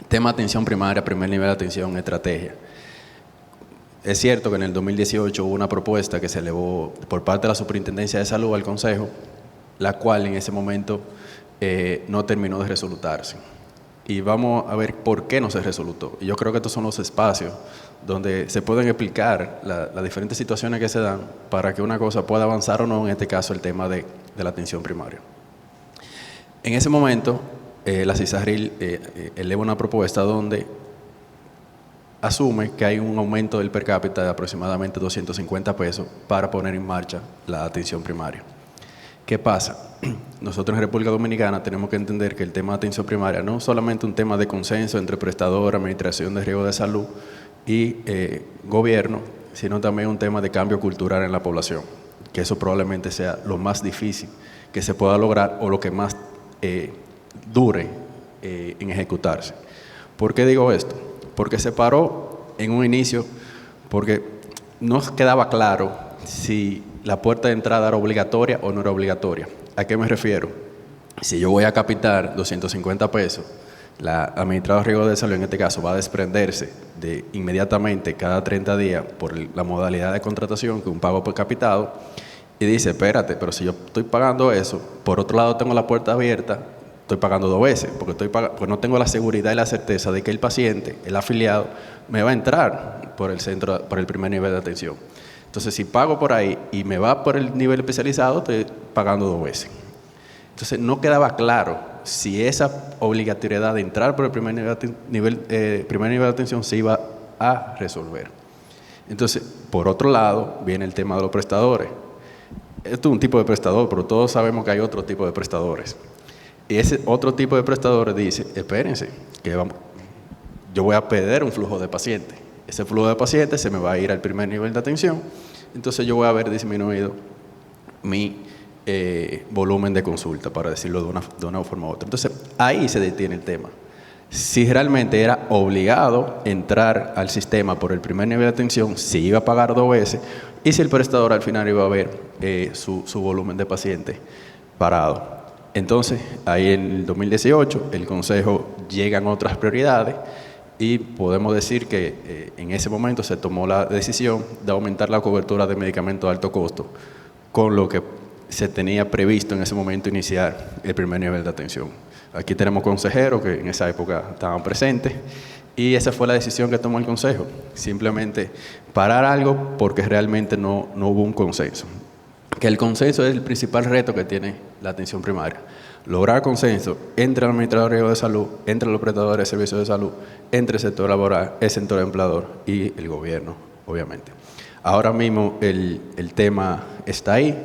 tema atención primaria, primer nivel de atención, estrategia. Es cierto que en el 2018 hubo una propuesta que se elevó por parte de la Superintendencia de Salud al Consejo, la cual en ese momento no terminó de resolutarse. Y vamos a ver por qué no se resolutó. Y yo creo que estos son los espacios donde se pueden explicar las diferentes situaciones que se dan para que una cosa pueda avanzar o no, en este caso el tema de la atención primaria. En ese momento, la CISARRIL eleva una propuesta donde asume que hay un aumento del per cápita de aproximadamente 250 pesos para poner en marcha la atención primaria. ¿Qué pasa? Nosotros en República Dominicana tenemos que entender que el tema de atención primaria no es solamente un tema de consenso entre prestador, administración de riesgo de salud y gobierno, sino también un tema de cambio cultural en la población, que eso probablemente sea lo más difícil que se pueda lograr o lo que más dure en ejecutarse. ¿Por qué digo esto? Porque se paró en un inicio, porque no quedaba claro si la puerta de entrada era obligatoria o no era obligatoria. ¿A qué me refiero? Si yo voy a capitar 250 pesos, la administradora de riesgo de salud en este caso va a desprenderse de inmediatamente cada 30 días por la modalidad de contratación, que es un pago por capitado, y dice, espérate, pero si yo estoy pagando eso, por otro lado tengo la puerta abierta, estoy pagando 2 veces, porque no tengo la seguridad y la certeza de que el paciente, el afiliado, me va a entrar por el centro, por el primer nivel de atención. Entonces, si pago por ahí y me va por el nivel especializado, estoy pagando 2 veces. Entonces, no quedaba claro si esa obligatoriedad de entrar por el primer nivel de atención se iba a resolver. Entonces, por otro lado, viene el tema de los prestadores. Esto es un tipo de prestador, pero todos sabemos que hay otro tipo de prestadores. Y ese otro tipo de prestadores dice, espérense, que yo voy a perder un flujo de pacientes. Ese flujo de pacientes se me va a ir al primer nivel de atención, entonces yo voy a haber disminuido mi volumen de consulta, para decirlo de una forma u otra. Entonces, ahí se detiene el tema. Si realmente era obligado entrar al sistema por el primer nivel de atención, si iba a pagar 2 veces, y si el prestador al final iba a ver su volumen de pacientes parado. Entonces, ahí en el 2018, el Consejo llegan otras prioridades y podemos decir que en ese momento se tomó la decisión de aumentar la cobertura de medicamentos de alto costo, con lo que se tenía previsto en ese momento iniciar el primer nivel de atención. Aquí tenemos consejeros que en esa época estaban presentes y esa fue la decisión que tomó el Consejo, simplemente parar algo porque realmente no hubo un consenso. Que el consenso es el principal reto que tiene la atención primaria. Lograr consenso entre los administradores de salud, entre los prestadores de servicios de salud, entre el sector laboral, el sector empleador y el gobierno, obviamente. Ahora mismo el tema está ahí.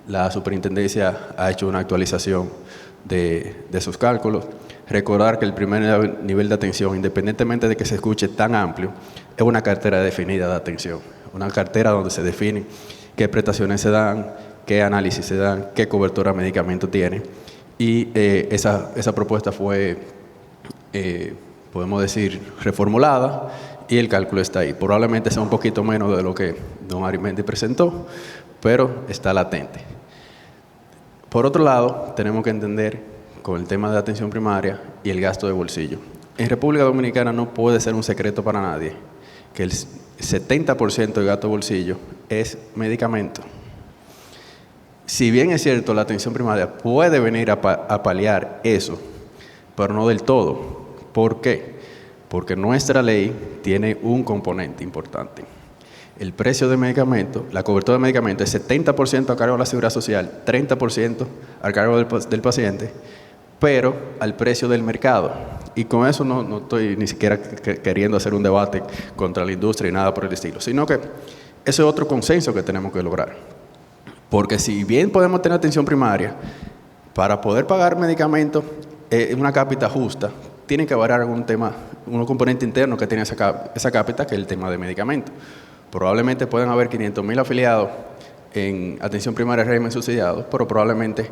La superintendencia ha hecho una actualización de sus cálculos. Recordar que el primer nivel de atención, independientemente de que se escuche tan amplio, es una cartera definida de atención. Una cartera donde se define qué prestaciones se dan, qué análisis se dan, qué cobertura de medicamento tiene. Y esa propuesta fue, podemos decir, reformulada y el cálculo está ahí. Probablemente sea un poquito menos de lo que don Arismendi presentó, pero está latente. Por otro lado, tenemos que entender con el tema de atención primaria y el gasto de bolsillo. En República Dominicana no puede ser un secreto para nadie que el 70% del gasto de bolsillo es medicamento. Si bien es cierto, la atención primaria puede venir a paliar eso, pero no del todo. ¿Por qué? Porque nuestra ley tiene un componente importante. El precio de medicamentos, la cobertura de medicamentos es 70% a cargo de la Seguridad Social, 30% a cargo del paciente, pero al precio del mercado. Y con eso no estoy ni siquiera queriendo hacer un debate contra la industria y nada por el estilo, sino que ese es otro consenso que tenemos que lograr. Porque si bien podemos tener atención primaria, para poder pagar medicamentos una cápita justa, tiene que variar algún tema, un componente interno que tiene esa cápita, que es el tema de medicamentos. Probablemente pueden haber 500.000 afiliados en atención primaria régimen subsidiado, pero probablemente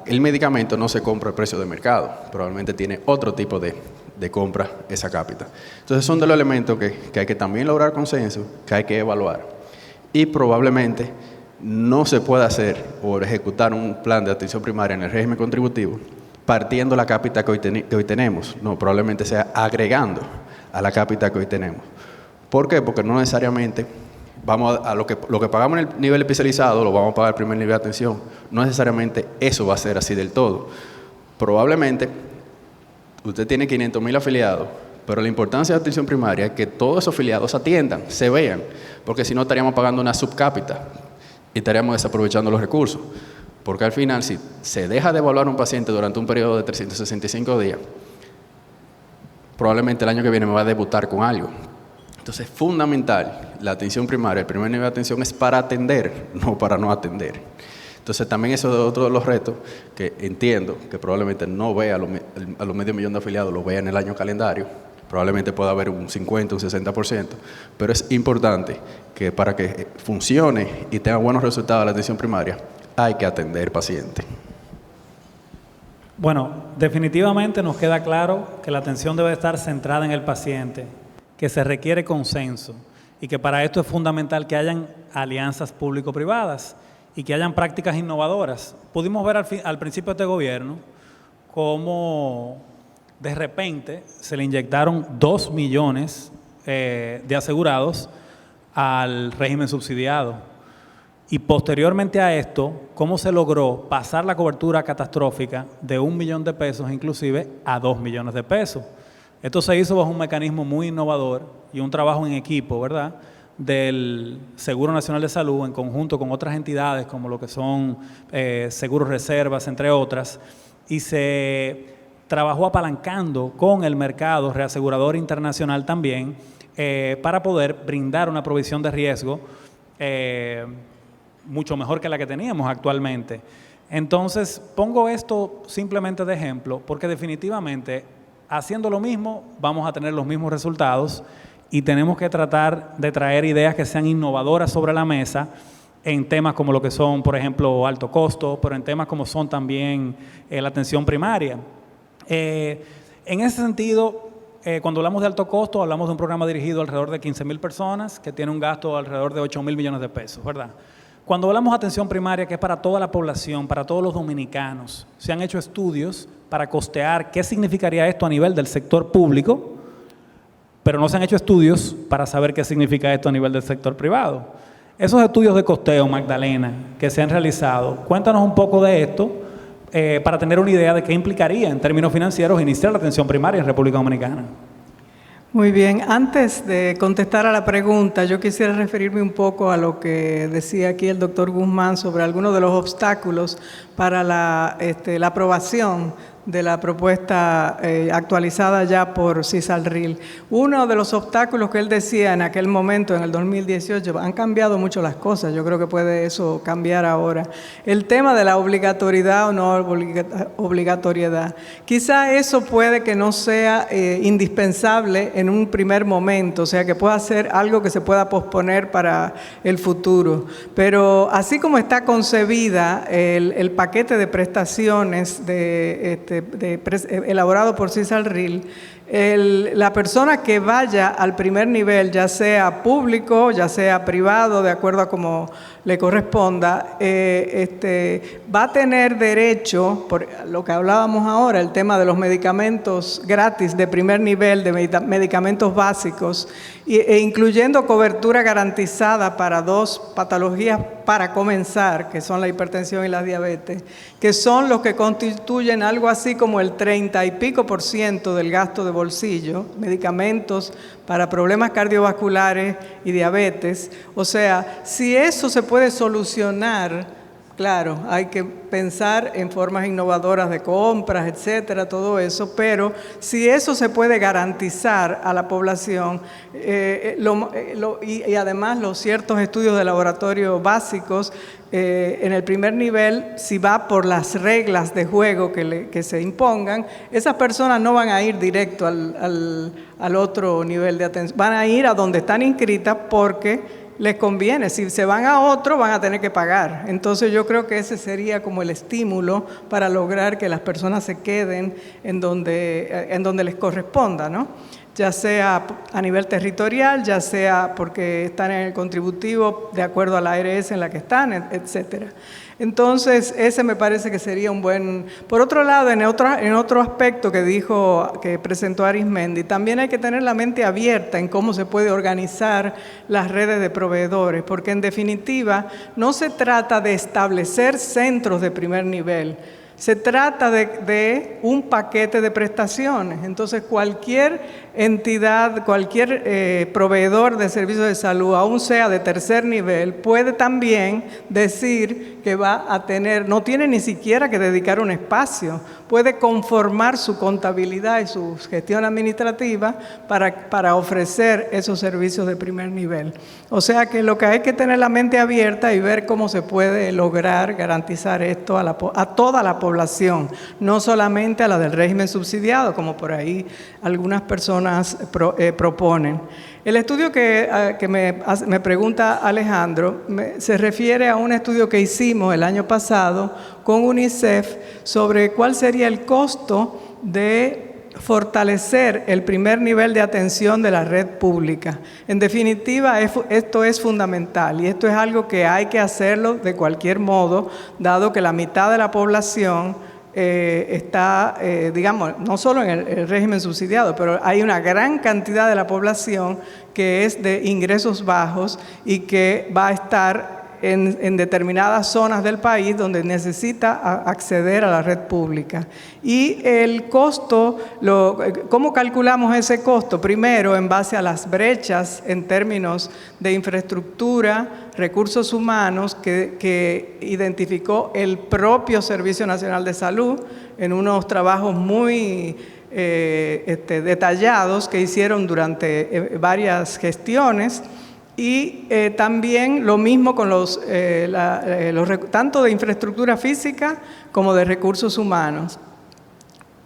el medicamento no se compra al precio de mercado, probablemente tiene otro tipo de compra esa cápita. Entonces son de los elementos que hay que también lograr consenso, que hay que evaluar. Y probablemente no se puede hacer o ejecutar un plan de atención primaria en el régimen contributivo partiendo la cápita que hoy tenemos, no, probablemente sea agregando a la cápita que hoy tenemos. ¿Por qué? Porque no necesariamente vamos a lo que pagamos en el nivel especializado, lo vamos a pagar el primer nivel de atención. No necesariamente eso va a ser así del todo. Probablemente usted tiene 500.000 afiliados, pero la importancia de atención primaria es que todos esos afiliados atiendan, se vean, porque si no estaríamos pagando una subcápita y estaríamos desaprovechando los recursos. Porque al final, si se deja de evaluar un paciente durante un periodo de 365 días, probablemente el año que viene me va a debutar con algo. Entonces, es fundamental, la atención primaria, el primer nivel de atención es para atender, no para no atender. Entonces, también eso es otro de los retos que entiendo que probablemente no vea a los 500.000 de afiliados, lo vea en el año calendario. Probablemente pueda haber un 50, un 60%, pero es importante que para que funcione y tenga buenos resultados la atención primaria, hay que atender pacientes. Bueno, definitivamente nos queda claro que la atención debe estar centrada en el paciente, que se requiere consenso y que para esto es fundamental que hayan alianzas público-privadas y que hayan prácticas innovadoras. Pudimos ver al principio de este gobierno cómo de repente se le inyectaron 2 millones de asegurados al régimen subsidiado. Y posteriormente a esto, cómo se logró pasar la cobertura catastrófica de 1 millón de pesos inclusive a 2 millones de pesos. Esto se hizo bajo un mecanismo muy innovador y un trabajo en equipo, ¿verdad?, del Seguro Nacional de Salud en conjunto con otras entidades como lo que son Seguros Reservas, entre otras, y se trabajó apalancando con el mercado reasegurador internacional también para poder brindar una provisión de riesgo mucho mejor que la que teníamos actualmente. Entonces, pongo esto simplemente de ejemplo porque definitivamente haciendo lo mismo vamos a tener los mismos resultados y tenemos que tratar de traer ideas que sean innovadoras sobre la mesa en temas como lo que son, por ejemplo, alto costo, pero en temas como son también la atención primaria. En ese sentido, cuando hablamos de alto costo, hablamos de un programa dirigido alrededor de 15,000 personas que tiene un gasto alrededor de 8,000 millones de pesos, ¿verdad? Cuando hablamos de atención primaria, que es para toda la población, para todos los dominicanos, se han hecho estudios para costear qué significaría esto a nivel del sector público, pero no se han hecho estudios para saber qué significa esto a nivel del sector privado. Esos estudios de costeo, Magdalena, que se han realizado, cuéntanos un poco de esto para tener una idea de qué implicaría en términos financieros iniciar la atención primaria en República Dominicana. Muy bien, antes de contestar a la pregunta, yo quisiera referirme un poco a lo que decía aquí el doctor Guzmán sobre algunos de los obstáculos para la aprobación de la propuesta actualizada ya por CISALRIL. Uno de los obstáculos que él decía en aquel momento, en el 2018, han cambiado mucho las cosas, yo creo que puede eso cambiar ahora. El tema de la obligatoriedad o no obligatoriedad. Quizá eso puede que no sea indispensable en un primer momento, o sea, que pueda ser algo que se pueda posponer para el futuro. Pero así como está concebida el paquete de prestaciones elaborado por CISALRIL, la persona que vaya al primer nivel, ya sea público, ya sea privado, de acuerdo a como le corresponda, va a tener derecho, por lo que hablábamos ahora, el tema de los medicamentos gratis de primer nivel, de medicamentos básicos, e incluyendo cobertura garantizada para 2 patologías para comenzar, que son la hipertensión y la diabetes, que son los que constituyen algo así como el 30 y pico % del gasto de bolsillo, medicamentos para problemas cardiovasculares y diabetes. O sea, si eso se puede solucionar, claro, hay que pensar en formas innovadoras de compras, etcétera, todo eso, pero si eso se puede garantizar a la población, y además los ciertos estudios de laboratorio básicos, en el primer nivel, si va por las reglas de juego que se impongan, esas personas no van a ir directo al otro nivel de atención, van a ir a donde están inscritas porque les conviene. Si se van a otro, van a tener que pagar. Entonces yo creo que ese sería como el estímulo para lograr que las personas se queden en donde les corresponda, ¿no? Ya sea a nivel territorial, ya sea porque están en el contributivo de acuerdo a la ARS en la que están, etcétera. Entonces, ese me parece que sería un buen... Por otro lado, en otro aspecto que presentó Arismendi, también hay que tener la mente abierta en cómo se puede organizar las redes de proveedores, porque en definitiva no se trata de establecer centros de primer nivel, se trata de un paquete de prestaciones. Entonces, cualquier entidad, cualquier proveedor de servicios de salud, aún sea de tercer nivel, puede también decir que va a tener, no tiene ni siquiera que dedicar un espacio, puede conformar su contabilidad y su gestión administrativa para ofrecer esos servicios de primer nivel. O sea que lo que hay que tener la mente abierta y ver cómo se puede lograr garantizar esto a toda la población, no solamente a la del régimen subsidiado, como por ahí algunas personas proponen. El estudio que me pregunta Alejandro se refiere a un estudio que hicimos el año pasado con UNICEF sobre cuál sería el costo de fortalecer el primer nivel de atención de la red pública. En definitiva, esto es fundamental y esto es algo que hay que hacerlo de cualquier modo, dado que la mitad de la población está, digamos, no solo en el régimen subsidiado, pero hay una gran cantidad de la población que es de ingresos bajos y que va a estar en determinadas zonas del país donde necesita acceder a la red pública. Y el costo, ¿cómo calculamos ese costo? Primero, en base a las brechas en términos de infraestructura, recursos humanos que identificó el propio Servicio Nacional de Salud en unos trabajos muy detallados que hicieron durante varias gestiones. Y también lo mismo con tanto de infraestructura física como de recursos humanos.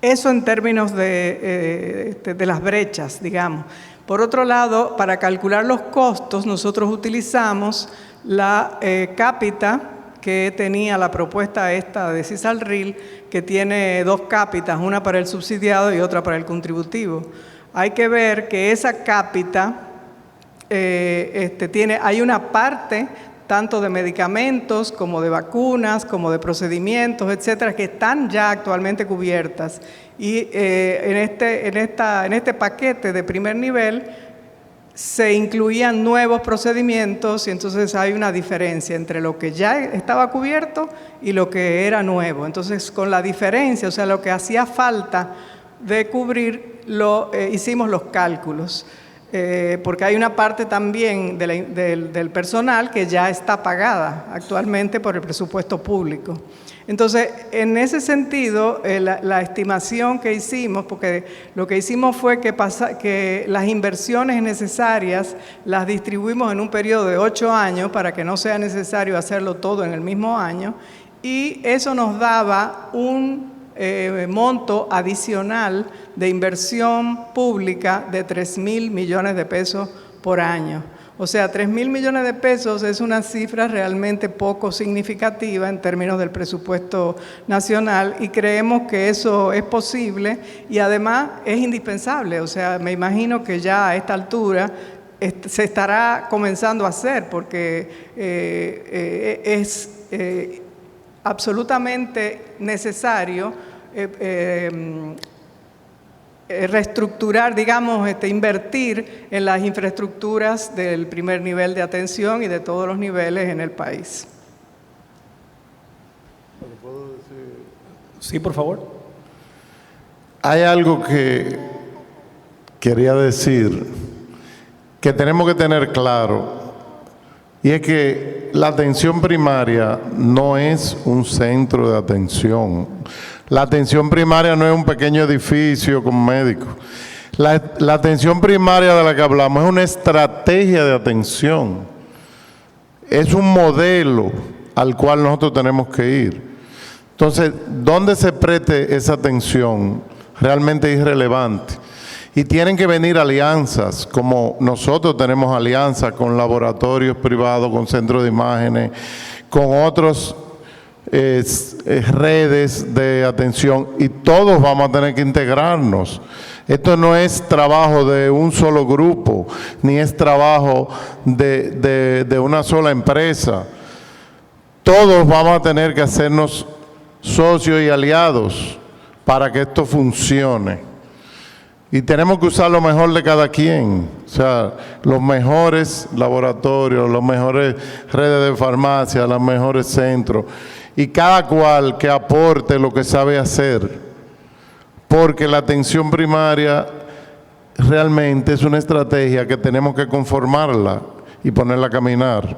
Eso en términos de las brechas, digamos. Por otro lado, para calcular los costos, nosotros utilizamos la cápita que tenía la propuesta esta de CISALRIL, que tiene dos cápitas, una para el subsidiado y otra para el contributivo. Hay que ver que esa cápita hay una parte tanto de medicamentos como de vacunas, como de procedimientos, etcétera, que están ya actualmente cubiertas. Y en este paquete de primer nivel se incluían nuevos procedimientos y entonces hay una diferencia entre lo que ya estaba cubierto y lo que era nuevo. Entonces, con la diferencia, o sea, lo que hacía falta de cubrir, hicimos los cálculos. Porque hay una parte también del personal que ya está pagada actualmente por el presupuesto público. Entonces, en ese sentido, la estimación que hicimos, porque lo que hicimos fue que las inversiones necesarias las distribuimos en un periodo de 8 años para que no sea necesario hacerlo todo en el mismo año, y eso nos daba un monto adicional de inversión pública de 3.000 millones de pesos por año. O sea, 3.000 millones de pesos es una cifra realmente poco significativa en términos del presupuesto nacional, y creemos que eso es posible y además es indispensable. O sea, me imagino que ya a esta altura se estará comenzando a hacer, porque es absolutamente necesario reestructurar, digamos, invertir en las infraestructuras del primer nivel de atención y de todos los niveles en el país. ¿Puedo decir? Sí, por favor. Hay algo que quería decir que tenemos que tener claro, y es que la atención primaria no es un centro de atención. La atención primaria no es un pequeño edificio con médicos. La atención primaria de la que hablamos es una estrategia de atención. Es un modelo al cual nosotros tenemos que ir. Entonces, ¿dónde se preste esa atención? Realmente es irrelevante. Y tienen que venir alianzas, como nosotros tenemos alianzas con laboratorios privados, con centros de imágenes, con otros redes de atención, y todos vamos a tener que integrarnos. Esto no es trabajo de un solo grupo, ni es trabajo de una sola empresa. Todos vamos a tener que hacernos socios y aliados para que esto funcione. Y tenemos que usar lo mejor de cada quien, o sea, los mejores laboratorios, las mejores redes de farmacia, los mejores centros, y cada cual que aporte lo que sabe hacer, porque la atención primaria realmente es una estrategia que tenemos que conformarla y ponerla a caminar.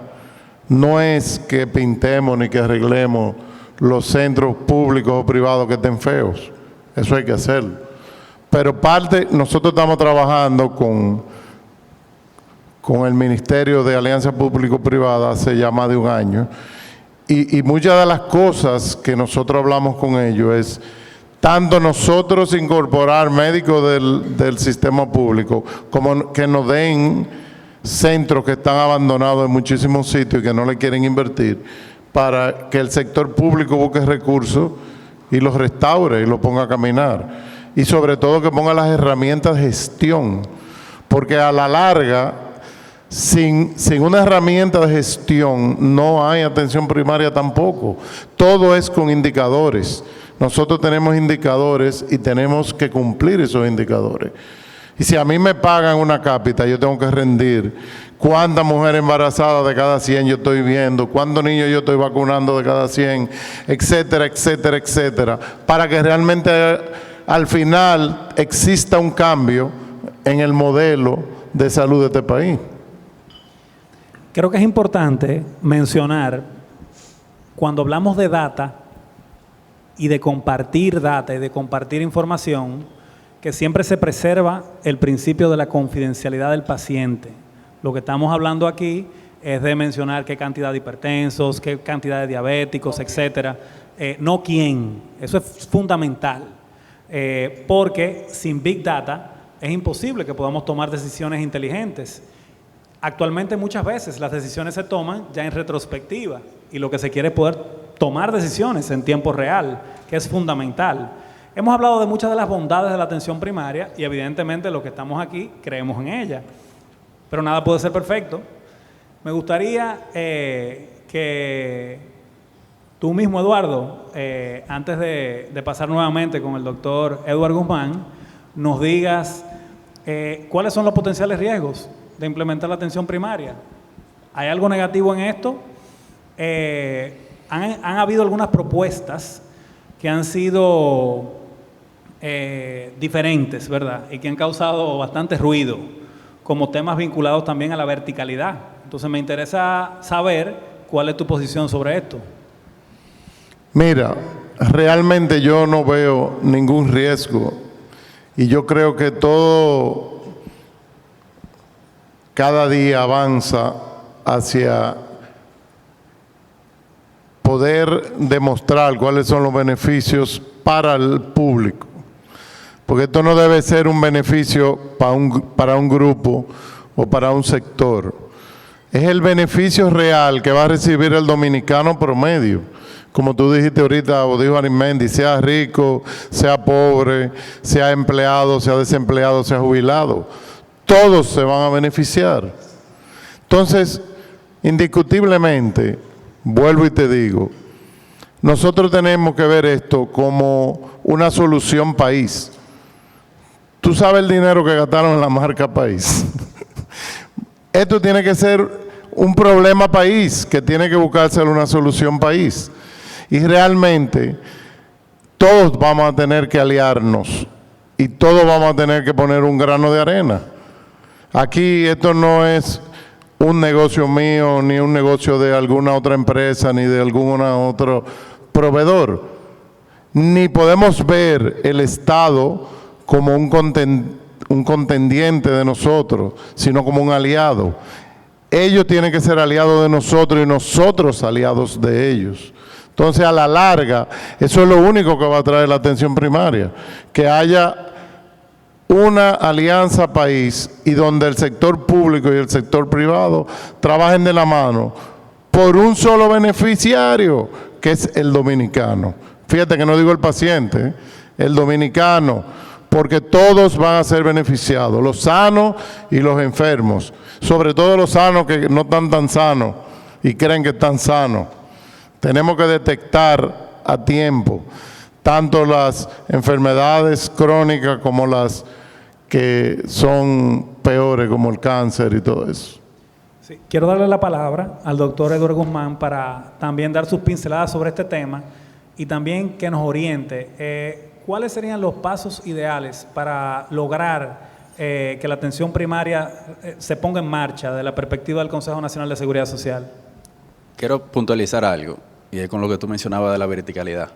No es que pintemos ni que arreglemos los centros públicos o privados que estén feos, eso hay que hacerlo. Pero nosotros estamos trabajando con el Ministerio de Alianza Público-Privada hace ya más de un año, y muchas de las cosas que nosotros hablamos con ellos es tanto nosotros incorporar médicos del sistema público, como que nos den centros que están abandonados en muchísimos sitios y que no le quieren invertir, para que el sector público busque recursos y los restaure y los ponga a caminar. Y sobre todo que ponga las herramientas de gestión, porque a la larga, sin una herramienta de gestión, no hay atención primaria tampoco. Todo es con indicadores. Nosotros tenemos indicadores y tenemos que cumplir esos indicadores. Y si a mí me pagan una cápita, yo tengo que rendir cuántas mujeres embarazadas de cada 100 yo estoy viendo, cuántos niños yo estoy vacunando de cada 100, etcétera, etcétera, etcétera, para que realmente al final exista un cambio en el modelo de salud de este país. Creo que es importante mencionar, cuando hablamos de data y de compartir data y de compartir información, que siempre se preserva el principio de la confidencialidad del paciente. Lo que estamos hablando aquí es de mencionar qué cantidad de hipertensos, qué cantidad de diabéticos, etcétera. No quién. Eso es fundamental. Porque sin Big Data es imposible que podamos tomar decisiones inteligentes. Actualmente muchas veces las decisiones se toman ya en retrospectiva y lo que se quiere es poder tomar decisiones en tiempo real, que es fundamental. Hemos hablado de muchas de las bondades de la atención primaria y evidentemente los que estamos aquí creemos en ella, pero nada puede ser perfecto. Me gustaría que tú mismo, Eduardo, antes de pasar nuevamente con el doctor Eduardo Guzmán, nos digas cuáles son los potenciales riesgos de implementar la atención primaria. ¿Hay algo negativo en esto? Han habido algunas propuestas que han sido diferentes, ¿verdad? Y que han causado bastante ruido, como temas vinculados también a la verticalidad. Entonces me interesa saber cuál es tu posición sobre esto. Mira, realmente yo no veo ningún riesgo y yo creo que todo cada día avanza hacia poder demostrar cuáles son los beneficios para el público. Porque esto no debe ser un beneficio para un grupo o para un sector. Es el beneficio real que va a recibir el dominicano promedio. Como tú dijiste ahorita, o dijo Arismendi, sea rico, sea pobre, sea empleado, sea desempleado, sea jubilado. Todos se van a beneficiar. Entonces, indiscutiblemente, vuelvo y te digo, nosotros tenemos que ver esto como una solución país. Tú sabes el dinero que gastaron en la marca país. Esto tiene que ser un problema país, que tiene que buscarse una solución país. Y realmente todos vamos a tener que aliarnos y todos vamos a tener que poner un grano de arena. Aquí esto no es un negocio mío, ni un negocio de alguna otra empresa, ni de algún otro proveedor. Ni podemos ver el Estado como un contendiente de nosotros, sino como un aliado. Ellos tienen que ser aliados de nosotros y nosotros aliados de ellos. Entonces, a la larga, eso es lo único que va a traer la atención primaria, que haya una alianza país y donde el sector público y el sector privado trabajen de la mano por un solo beneficiario, que es el dominicano. Fíjate que no digo el paciente, el dominicano, porque todos van a ser beneficiados, los sanos y los enfermos, sobre todo los sanos que no están tan sanos y creen que están sanos. Tenemos que detectar a tiempo tanto las enfermedades crónicas como las que son peores, como el cáncer y todo eso. Sí, quiero darle la palabra al doctor Eduardo Guzmán para también dar sus pinceladas sobre este tema y también que nos oriente. ¿Cuáles serían los pasos ideales para lograr que la atención primaria se ponga en marcha desde la perspectiva del Consejo Nacional de Seguridad Social? Quiero puntualizar algo, y es con lo que tú mencionabas de la verticalidad.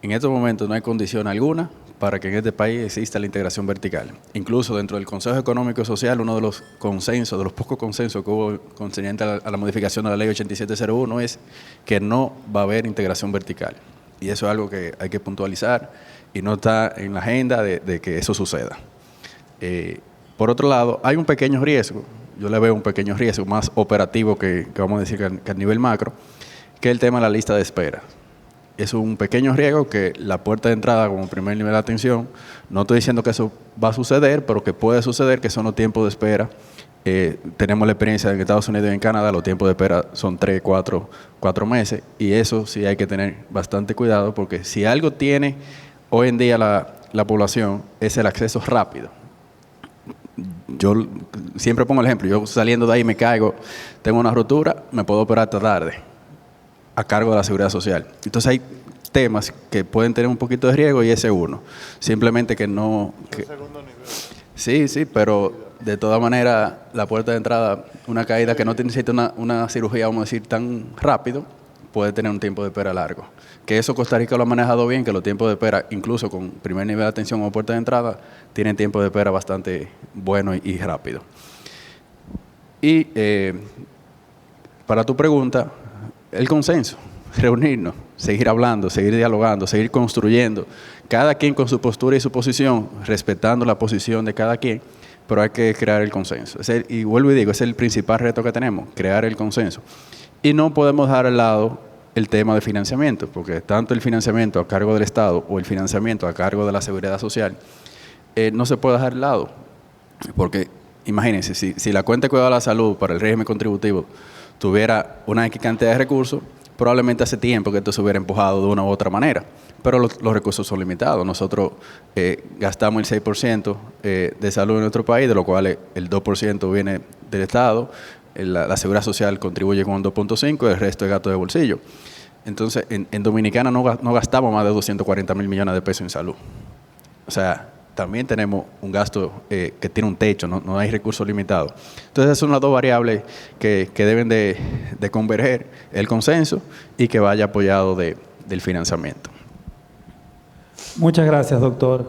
En estos momentos no hay condición alguna para que en este país exista la integración vertical. Incluso dentro del Consejo Económico y Social, uno de los consensos, de los pocos consensos que hubo concerniente a la modificación de la Ley 8701 es que no va a haber integración vertical. Y eso es algo que hay que puntualizar y no está en la agenda de que eso suceda. Por otro lado, hay un pequeño riesgo, yo le veo un pequeño riesgo más operativo que vamos a decir que a nivel macro, que es el tema de la lista de espera. Es un pequeño riesgo que la puerta de entrada como primer nivel de atención, no estoy diciendo que eso va a suceder, pero que puede suceder, que son los tiempos de espera. Tenemos la experiencia en Estados Unidos y en Canadá, los tiempos de espera son 3, 4 meses, y eso sí hay que tener bastante cuidado, porque si algo tiene hoy en día la población es el acceso rápido. Yo siempre pongo el ejemplo, yo saliendo de ahí me caigo, tengo una rotura, me puedo operar esta tarde, a cargo de la Seguridad Social. Entonces hay temas que pueden tener un poquito de riesgo y ese uno. Simplemente que no... segundo nivel. Sí, pero de todas maneras la puerta de entrada, una caída que no necesita una cirugía, vamos a decir, tan rápido, puede tener un tiempo de espera largo. Que eso Costa Rica lo ha manejado bien, que los tiempos de espera, incluso con primer nivel de atención o puerta de entrada, tienen tiempo de espera bastante bueno y rápido. Y para tu pregunta, el consenso, reunirnos, seguir hablando, seguir dialogando, seguir construyendo, cada quien con su postura y su posición, respetando la posición de cada quien, pero hay que crear el consenso. Y vuelvo y digo, es el principal reto que tenemos, crear el consenso. Y no podemos dejar al lado el tema de financiamiento, porque tanto el financiamiento a cargo del Estado o el financiamiento a cargo de la Seguridad Social no se puede dejar al lado, porque imagínense, si la cuenta de cuidado de la salud para el régimen contributivo tuviera una X cantidad de recursos, probablemente hace tiempo que esto se hubiera empujado de una u otra manera, pero los recursos son limitados. Nosotros gastamos el 6% de salud en nuestro país, de lo cual el 2% viene del Estado, la Seguridad Social contribuye con un 2.5% y el resto es gasto de bolsillo. Entonces, en Dominicana no gastamos más de 240 mil millones de pesos en salud. O sea, también tenemos un gasto que tiene un techo, no hay recursos limitados. Entonces, esas son las dos variables que deben de converger, el consenso y que vaya apoyado del financiamiento. Muchas gracias, doctor.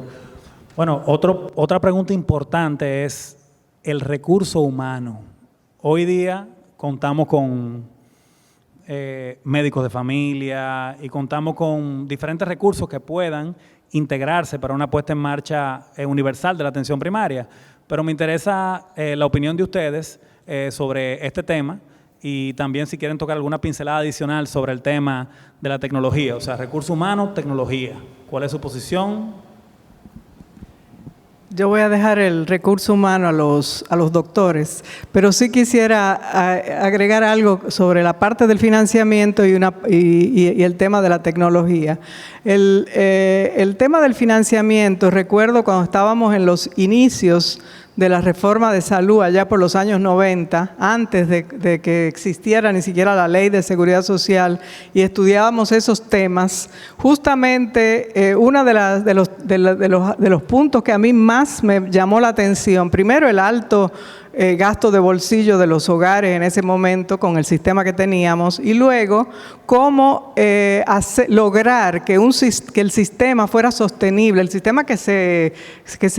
Bueno, otra pregunta importante es el recurso humano. Hoy día contamos con médicos de familia y contamos con diferentes recursos que puedan integrarse para una puesta en marcha universal de la atención primaria. Pero me interesa la opinión de ustedes sobre este tema y también si quieren tocar alguna pincelada adicional sobre el tema de la tecnología, o sea, recursos humanos, tecnología. ¿Cuál es su posición? Yo voy a dejar el recurso humano a los doctores, pero sí quisiera agregar algo sobre la parte del financiamiento y el tema de la tecnología. El tema del financiamiento, recuerdo cuando estábamos en los inicios de la reforma de salud allá por los años 90, antes de que existiera ni siquiera la ley de seguridad social, y estudiábamos esos temas, justamente uno de los puntos que a mí más me llamó la atención, primero el alto gasto de bolsillo de los hogares en ese momento con el sistema que teníamos, y luego cómo lograr que el sistema fuera sostenible, el sistema que se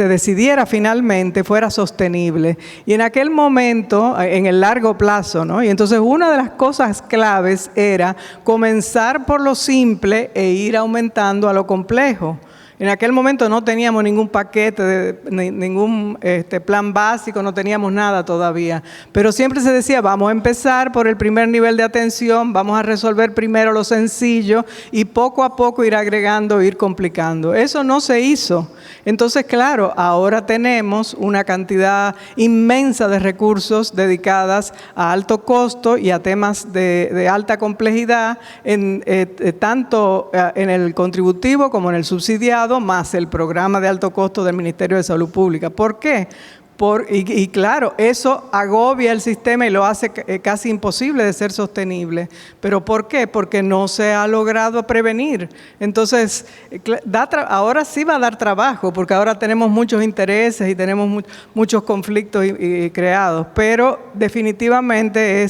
decidiera finalmente fuera sostenible. Y en aquel momento, en el largo plazo, ¿no? Y entonces una de las cosas claves era comenzar por lo simple e ir aumentando a lo complejo. En aquel momento no teníamos ningún paquete, ningún plan básico, no teníamos nada todavía. Pero siempre se decía, vamos a empezar por el primer nivel de atención, vamos a resolver primero lo sencillo y poco a poco ir agregando, ir complicando. Eso no se hizo. Entonces, claro, ahora tenemos una cantidad inmensa de recursos dedicadas a alto costo y a temas de alta complejidad, tanto en el contributivo como en el subsidiado, más el programa de alto costo del Ministerio de Salud Pública. ¿Por qué? Y claro, eso agobia el sistema y lo hace casi imposible de ser sostenible. ¿Pero por qué? Porque no se ha logrado prevenir. Entonces, ahora sí va a dar trabajo, porque ahora tenemos muchos intereses y tenemos muchos conflictos creados, pero definitivamente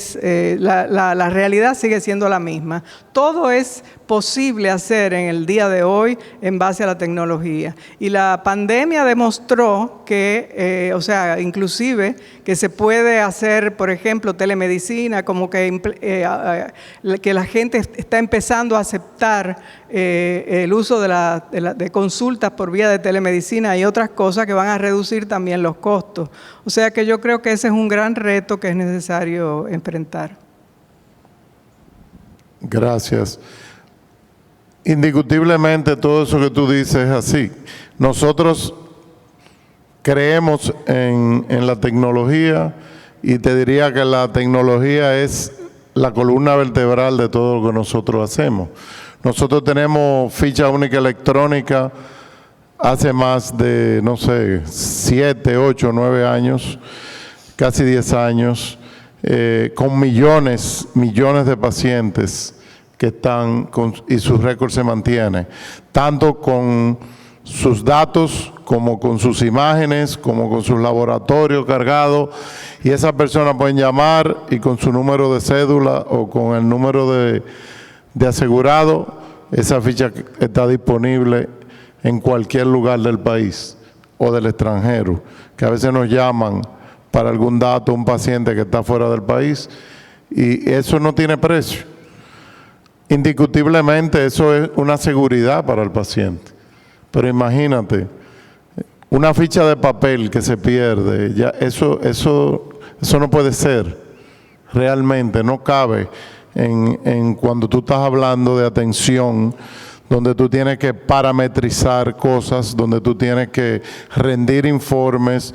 la realidad sigue siendo la misma. Todo es posible hacer en el día de hoy en base a la tecnología. Y la pandemia demostró que, inclusive que se puede hacer, por ejemplo, telemedicina, como que la gente está empezando a aceptar el uso de consultas por vía de telemedicina y otras cosas que van a reducir también los costos. O sea que yo creo que ese es un gran reto que es necesario enfrentar. Gracias. Indiscutiblemente todo eso que tú dices es así. Nosotros creemos en la tecnología y te diría que la tecnología es la columna vertebral de todo lo que nosotros hacemos. Nosotros tenemos ficha única electrónica hace más de, 7, 8, 9 años, casi 10 años, con millones de pacientes que están y su récord se mantiene, tanto con sus datos como con sus imágenes, como con sus laboratorios cargados, y esas personas pueden llamar y con su número de cédula o con el número de asegurado, esa ficha está disponible en cualquier lugar del país o del extranjero, que a veces nos llaman para algún dato un paciente que está fuera del país, y eso no tiene precio. Indiscutiblemente eso es una seguridad para el paciente. Pero imagínate, una ficha de papel que se pierde, ya eso no puede ser. Realmente no cabe en cuando tú estás hablando de atención, donde tú tienes que parametrizar cosas, donde tú tienes que rendir informes,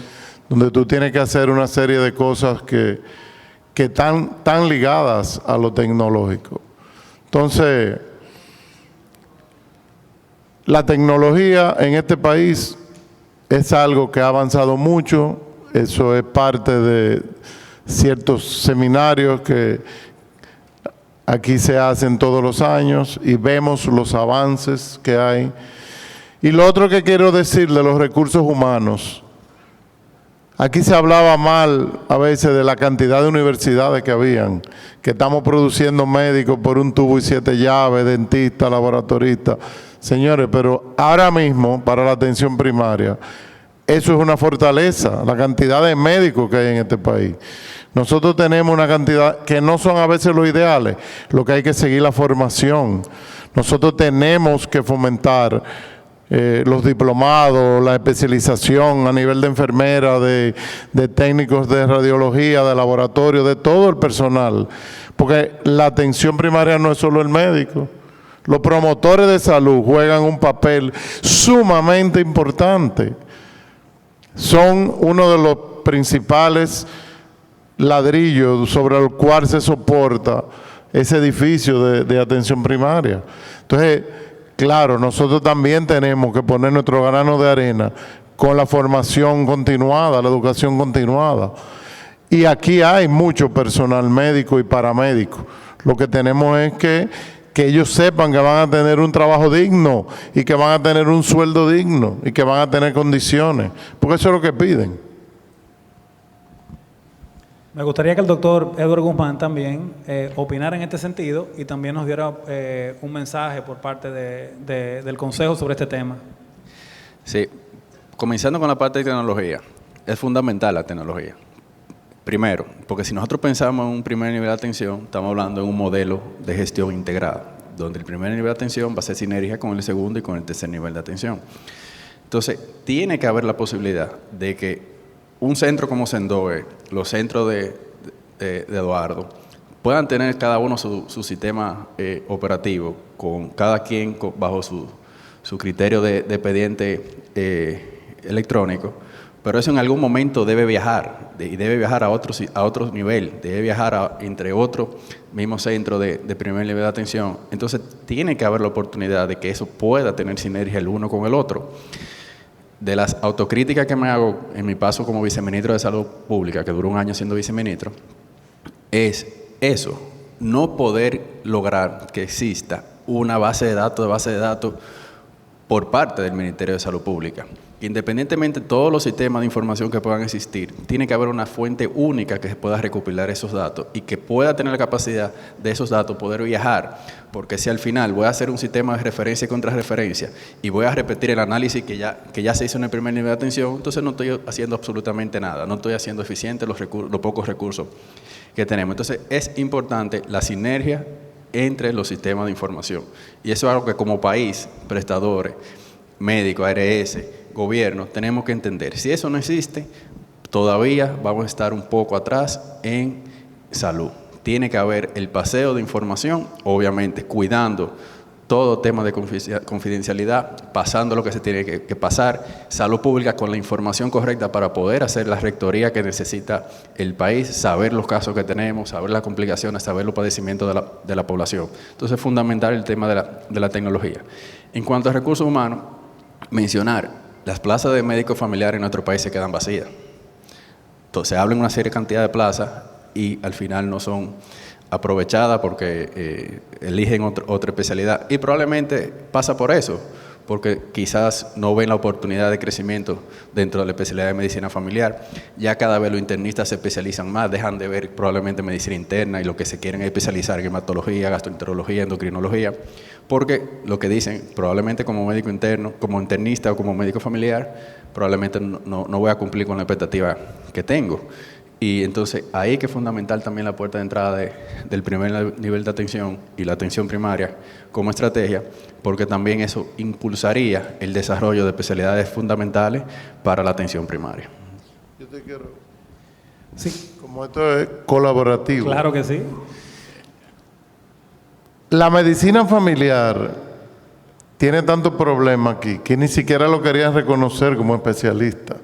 donde tú tienes que hacer una serie de cosas que están ligadas a lo tecnológico. Entonces, la tecnología en este país es algo que ha avanzado mucho. Eso es parte de ciertos seminarios que aquí se hacen todos los años y vemos los avances que hay. Y lo otro que quiero decir de los recursos humanos, aquí se hablaba mal a veces de la cantidad de universidades que habían, que estamos produciendo médicos por un tubo y 7 llaves, dentistas, laboratoristas. Señores, pero ahora mismo para la atención primaria, eso es una fortaleza, la cantidad de médicos que hay en este país. Nosotros tenemos una cantidad que no son a veces los ideales, lo que hay que seguir la formación. Nosotros tenemos que fomentar los diplomados, la especialización a nivel de enfermera, de técnicos de radiología, de laboratorio, de todo el personal, porque la atención primaria no es solo el médico. Los promotores de salud juegan un papel sumamente importante. Son uno de los principales ladrillos sobre el cual se soporta ese edificio de atención primaria. Entonces, claro, nosotros también tenemos que poner nuestro grano de arena con la formación continuada, la educación continuada. Y aquí hay mucho personal médico y paramédico. Lo que tenemos es que ellos sepan que van a tener un trabajo digno y que van a tener un sueldo digno y que van a tener condiciones, porque eso es lo que piden. Me gustaría que el doctor Edward Guzmán también opinara en este sentido y también nos diera un mensaje por parte del Consejo sobre este tema. Sí, comenzando con la parte de tecnología, es fundamental la tecnología. Primero, porque si nosotros pensamos en un primer nivel de atención, estamos hablando de un modelo de gestión integrada, donde el primer nivel de atención va a ser sinergia con el segundo y con el tercer nivel de atención. Entonces, tiene que haber la posibilidad de que un centro como Sendoe, los centros de Eduardo, puedan tener cada uno su sistema operativo, con cada quien bajo su criterio de expediente electrónico, pero eso en algún momento debe viajar, y debe viajar a otro nivel, debe viajar entre otros mismos centros de primer nivel de atención. Entonces, tiene que haber la oportunidad de que eso pueda tener sinergia el uno con el otro. De las autocríticas que me hago en mi paso como viceministro de Salud Pública, que duró un año siendo viceministro, es eso, no poder lograr que exista una base de datos por parte del Ministerio de Salud Pública. Independientemente de todos los sistemas de información que puedan existir, tiene que haber una fuente única que se pueda recopilar esos datos y que pueda tener la capacidad de esos datos poder viajar, porque si al final voy a hacer un sistema de referencia y contrarreferencia y voy a repetir el análisis que ya se hizo en el primer nivel de atención, entonces no estoy haciendo absolutamente nada, no estoy haciendo eficiente los pocos recursos que tenemos. Entonces es importante la sinergia entre los sistemas de información, y eso es algo que como país, prestadores, médicos, ARS, gobierno, tenemos que entender. Si eso no existe, todavía vamos a estar un poco atrás en salud. Tiene que haber el paseo de información, obviamente cuidando todo tema de confidencialidad, pasando lo que se tiene que pasar, salud pública con la información correcta para poder hacer la rectoría que necesita el país, saber los casos que tenemos, saber las complicaciones, saber los padecimientos de la población. Entonces es fundamental el tema de la tecnología. En cuanto a recursos humanos, mencionar, las plazas de médicos familiares en nuestro país se quedan vacías. Entonces se habla en una serie de cantidad de plazas y al final no son aprovechadas porque eligen otra especialidad. Y probablemente pasa por eso, porque quizás no ven la oportunidad de crecimiento dentro de la especialidad de medicina familiar. Ya cada vez los internistas se especializan más, dejan de ver probablemente medicina interna y lo que se quieren es especializar en hematología, gastroenterología, endocrinología, porque lo que dicen, probablemente como médico interno, como internista o como médico familiar, probablemente no voy a cumplir con la expectativa que tengo. Y entonces ahí que es fundamental también la puerta de entrada del primer nivel de atención y la atención primaria como estrategia, porque también eso impulsaría el desarrollo de especialidades fundamentales para la atención primaria. Yo te quiero... Sí. Como esto es colaborativo. Claro que sí. La medicina familiar tiene tantos problemas aquí que ni siquiera lo querían reconocer como especialista.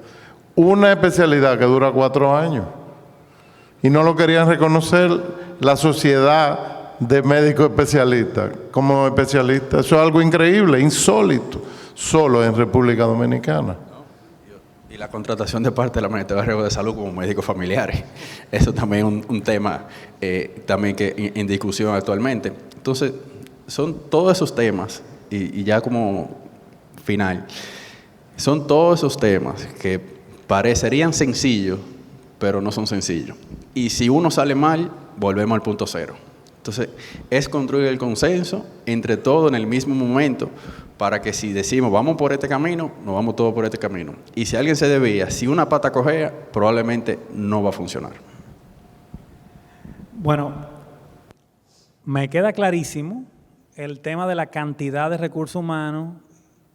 Una especialidad que dura 4 años y no lo querían reconocer la sociedad de médicos especialistas como especialistas. Eso es algo increíble, insólito, solo en República Dominicana. Y la contratación de parte de la Secretaría de Riesgo de Salud como médicos familiares. Eso también es un tema también que en discusión actualmente. Entonces, son todos esos temas, y ya como final, son todos esos temas que parecerían sencillos, pero no son sencillos. Y si uno sale mal, volvemos al punto cero. Entonces, es construir el consenso entre todos en el mismo momento, para que si decimos vamos por este camino, nos vamos todos por este camino. Y si alguien se desvía, si una pata cojea, probablemente no va a funcionar. Bueno, me queda clarísimo el tema de la cantidad de recursos humanos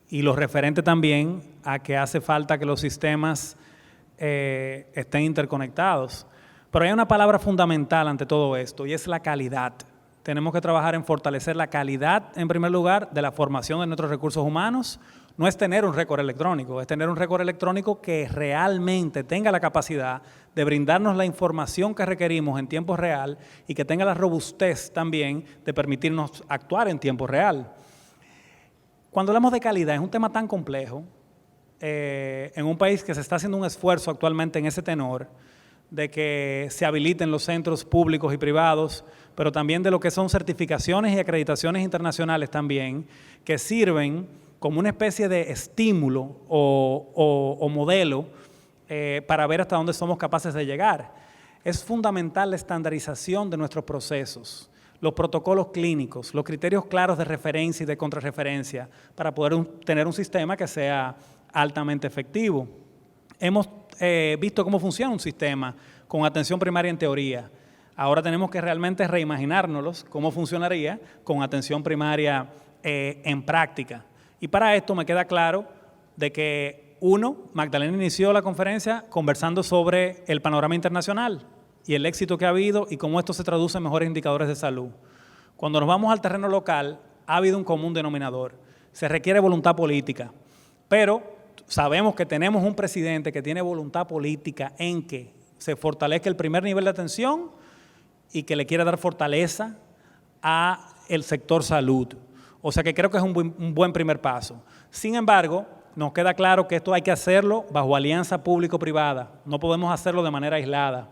y lo referente también a que hace falta que los sistemas estén interconectados. Pero hay una palabra fundamental ante todo esto y es la calidad. Tenemos que trabajar en fortalecer la calidad, en primer lugar, de la formación de nuestros recursos humanos. No es tener un récord electrónico, es tener un récord electrónico que realmente tenga la capacidad de brindarnos la información que requerimos en tiempo real y que tenga la robustez también de permitirnos actuar en tiempo real. Cuando hablamos de calidad, es un tema tan complejo, en un país que se está haciendo un esfuerzo actualmente en ese tenor, de que se habiliten los centros públicos y privados, pero también de lo que son certificaciones y acreditaciones internacionales también, que sirven como una especie de estímulo o modelo para ver hasta dónde somos capaces de llegar. Es fundamental la estandarización de nuestros procesos, los protocolos clínicos, los criterios claros de referencia y de contrarreferencia para poder tener un sistema que sea altamente efectivo. Hemos visto cómo funciona un sistema con atención primaria en teoría. Ahora tenemos que realmente reimaginárnoslos cómo funcionaría con atención primaria en práctica. Y para esto me queda claro de que, Magdalena inició la conferencia conversando sobre el panorama internacional y el éxito que ha habido y cómo esto se traduce en mejores indicadores de salud. Cuando nos vamos al terreno local, ha habido un común denominador. Se requiere voluntad política, pero sabemos que tenemos un presidente que tiene voluntad política en que se fortalezca el primer nivel de atención y que le quiere dar fortaleza a el sector salud. O sea que creo que es un buen primer paso. Sin embargo, nos queda claro que esto hay que hacerlo bajo alianza público-privada. No podemos hacerlo de manera aislada.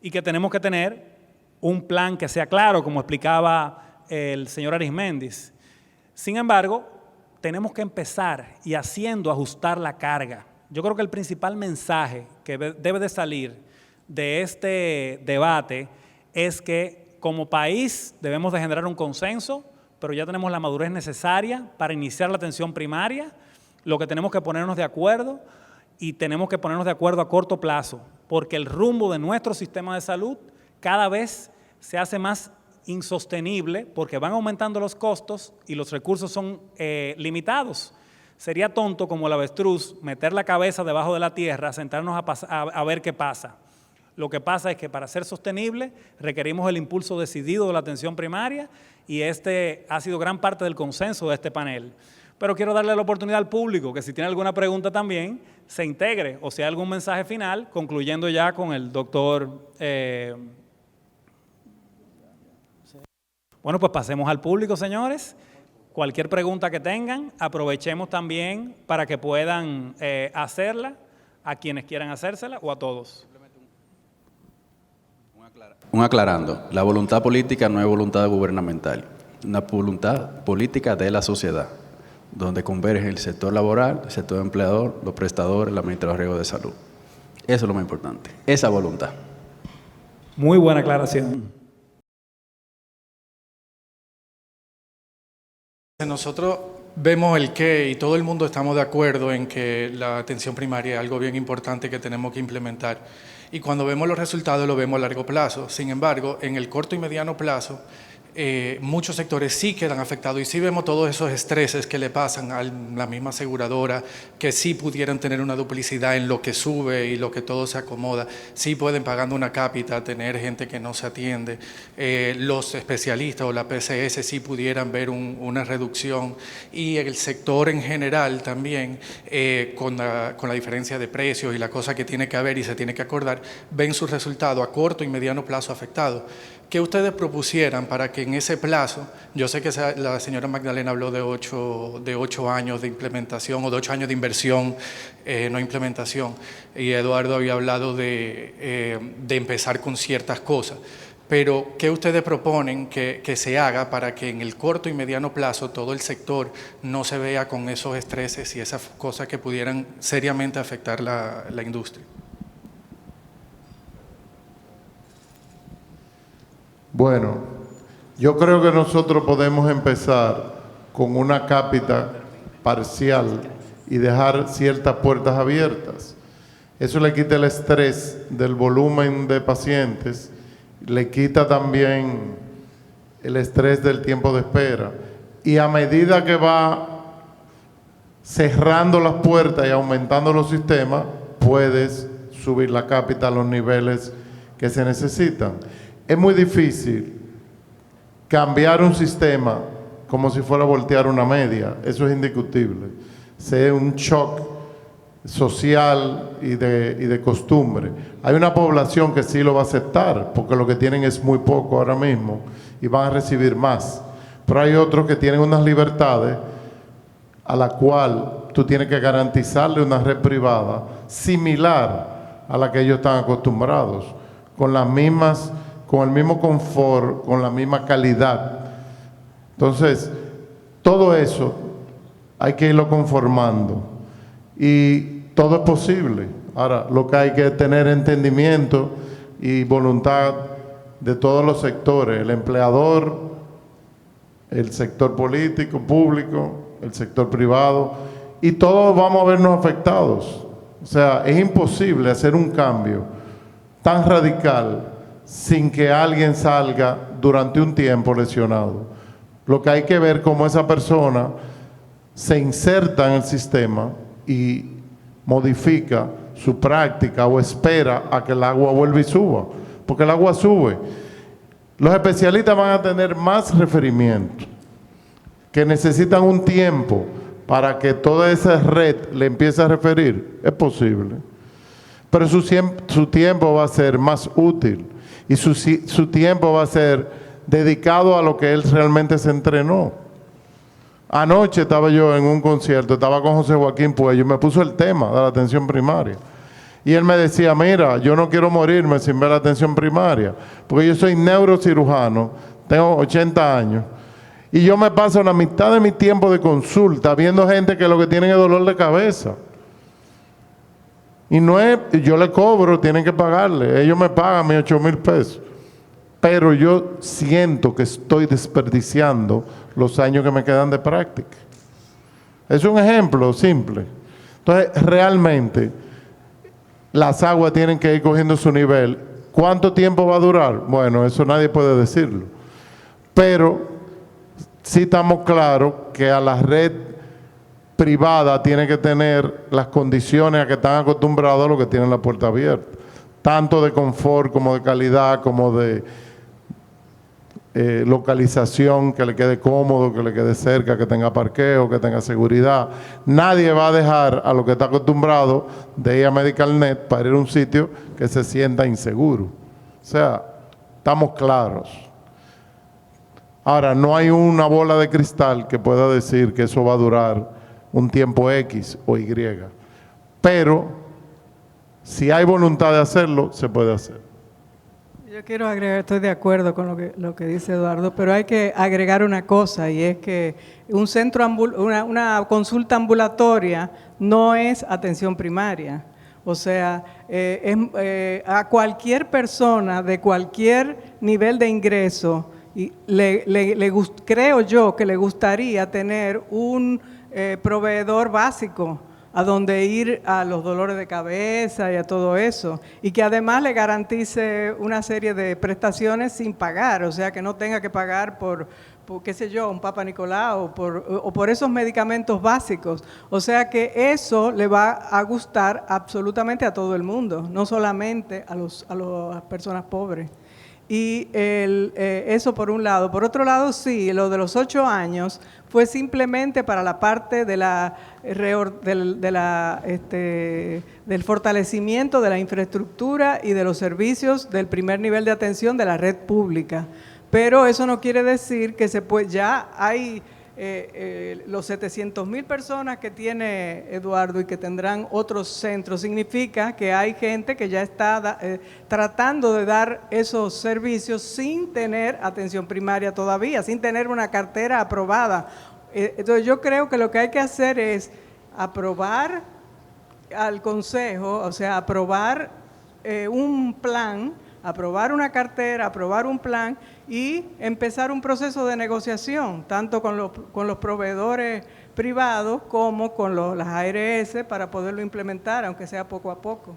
Y que tenemos que tener un plan que sea claro, como explicaba el señor Arismendi. Sin embargo, tenemos que empezar y haciendo ajustar la carga. Yo creo que el principal mensaje que debe de salir de este debate es que como país debemos de generar un consenso, pero ya tenemos la madurez necesaria para iniciar la atención primaria. Lo que tenemos que ponernos de acuerdo y tenemos que ponernos de acuerdo a corto plazo, porque el rumbo de nuestro sistema de salud cada vez se hace más insostenible porque van aumentando los costos y los recursos son limitados. Sería tonto como el avestruz meter la cabeza debajo de la tierra, sentarnos a ver qué pasa. Lo que pasa es que para ser sostenible requerimos el impulso decidido de la atención primaria y este ha sido gran parte del consenso de este panel. Pero quiero darle la oportunidad al público que si tiene alguna pregunta también se integre o si hay algún mensaje final, concluyendo ya con el doctor. Bueno, pues pasemos al público, señores. Cualquier pregunta que tengan, aprovechemos también para que puedan hacerla a quienes quieran hacérsela o a todos. Un aclarando, la voluntad política no es voluntad gubernamental, una voluntad política de la sociedad. donde converge el sector laboral, el sector empleador, los prestadores, el administrador de riesgo de salud. Eso es lo más importante, esa voluntad. Muy buena aclaración. Nosotros vemos el qué y todo el mundo estamos de acuerdo en que la atención primaria es algo bien importante que tenemos que implementar. Y cuando vemos los resultados lo vemos a largo plazo. Sin embargo, en el corto y mediano plazo, muchos sectores sí quedan afectados y sí vemos todos esos estreses que le pasan a la misma aseguradora, que sí pudieran tener una duplicidad en lo que sube y lo que todo se acomoda, sí pueden pagando una cápita tener gente que no se atiende, los especialistas o la PCS sí pudieran ver una reducción y el sector en general también con la diferencia de precios y la cosa que tiene que haber y se tiene que acordar, ven sus resultados a corto y mediano plazo afectados. ¿Qué ustedes propusieran para que en ese plazo, yo sé que la señora Magdalena habló de 8 años de implementación o de 8 años de inversión, no implementación, y Eduardo había hablado de empezar con ciertas cosas, pero ¿qué ustedes proponen que se haga para que en el corto y mediano plazo todo el sector no se vea con esos estreses y esas cosas que pudieran seriamente afectar la industria? Bueno, yo creo que nosotros podemos empezar con una cápita parcial y dejar ciertas puertas abiertas. Eso le quita el estrés del volumen de pacientes, le quita también el estrés del tiempo de espera. Y a medida que va cerrando las puertas y aumentando los sistemas, puedes subir la cápita a los niveles que se necesitan. Es muy difícil cambiar un sistema como si fuera a voltear una media. Eso es indiscutible. Es un shock social y de costumbre. Hay una población que sí lo va a aceptar, porque lo que tienen es muy poco ahora mismo y van a recibir más. Pero hay otros que tienen unas libertades a la cual tú tienes que garantizarle una red privada similar a la que ellos están acostumbrados, con el mismo confort, con la misma calidad. Entonces, todo eso hay que irlo conformando y todo es posible. Ahora, lo que hay que tener entendimiento y voluntad de todos los sectores, el empleador, el sector político, público, el sector privado, y todos vamos a vernos afectados. O sea, es imposible hacer un cambio tan radical sin que alguien salga durante un tiempo lesionado. Lo que hay que ver cómo esa persona se inserta en el sistema y modifica su práctica o espera a que el agua vuelva y suba, porque el agua sube. Los especialistas van a tener más referimientos, que necesitan un tiempo para que toda esa red le empiece a referir. Es posible, pero su tiempo va a ser más útil. Y su tiempo va a ser dedicado a lo que él realmente se entrenó. Anoche estaba yo en un concierto, estaba con José Joaquín Puello y me puso el tema de la atención primaria. Y él me decía, mira, yo no quiero morirme sin ver la atención primaria, porque yo soy neurocirujano, tengo 80 años, y yo me paso la mitad de mi tiempo de consulta viendo gente que lo que tienen es dolor de cabeza. Y no es, yo le cobro, tienen que pagarle, ellos me pagan mis 8,000 pesos. Pero yo siento que estoy desperdiciando los años que me quedan de práctica. Es un ejemplo simple. Entonces, realmente, las aguas tienen que ir cogiendo su nivel. ¿Cuánto tiempo va a durar? Bueno, eso nadie puede decirlo. Pero sí estamos claros que a la red privada tiene que tener las condiciones a que están acostumbrados a lo que tienen la puerta abierta, tanto de confort como de calidad, como de localización, que le quede cómodo, que le quede cerca, que tenga parqueo, que tenga seguridad. Nadie va a dejar a lo que está acostumbrado de ir a MedicalNet para ir a un sitio que se sienta inseguro. O sea, estamos claros. Ahora, no hay una bola de cristal que pueda decir que eso va a durar un tiempo X o Y. Pero, si hay voluntad de hacerlo, se puede hacer. Yo quiero agregar, estoy de acuerdo con lo que dice Eduardo, pero hay que agregar una cosa, y es que una consulta ambulatoria no es atención primaria. O sea, a cualquier persona de cualquier nivel de ingreso, creo yo que le gustaría tener un proveedor básico a donde ir a los dolores de cabeza y a todo eso, y que además le garantice una serie de prestaciones sin pagar, o sea, que no tenga que pagar por qué sé yo, un Papa Nicolau o por esos medicamentos básicos. O sea que eso le va a gustar absolutamente a todo el mundo, no solamente a las personas pobres. Y eso por un lado. Por otro lado, sí, lo de los 8 años fue simplemente para la parte del fortalecimiento de la infraestructura y de los servicios del primer nivel de atención de la red pública. Pero eso no quiere decir que ya hay los 700,000 personas que tiene Eduardo y que tendrán otros centros. Significa que hay gente que ya está tratando de dar esos servicios sin tener atención primaria todavía, sin tener una cartera aprobada. Entonces yo creo que lo que hay que hacer es aprobar al Consejo, o sea, aprobar un plan, aprobar una cartera, aprobar un plan y empezar un proceso de negociación, tanto con los proveedores privados como con las ARS para poderlo implementar, aunque sea poco a poco.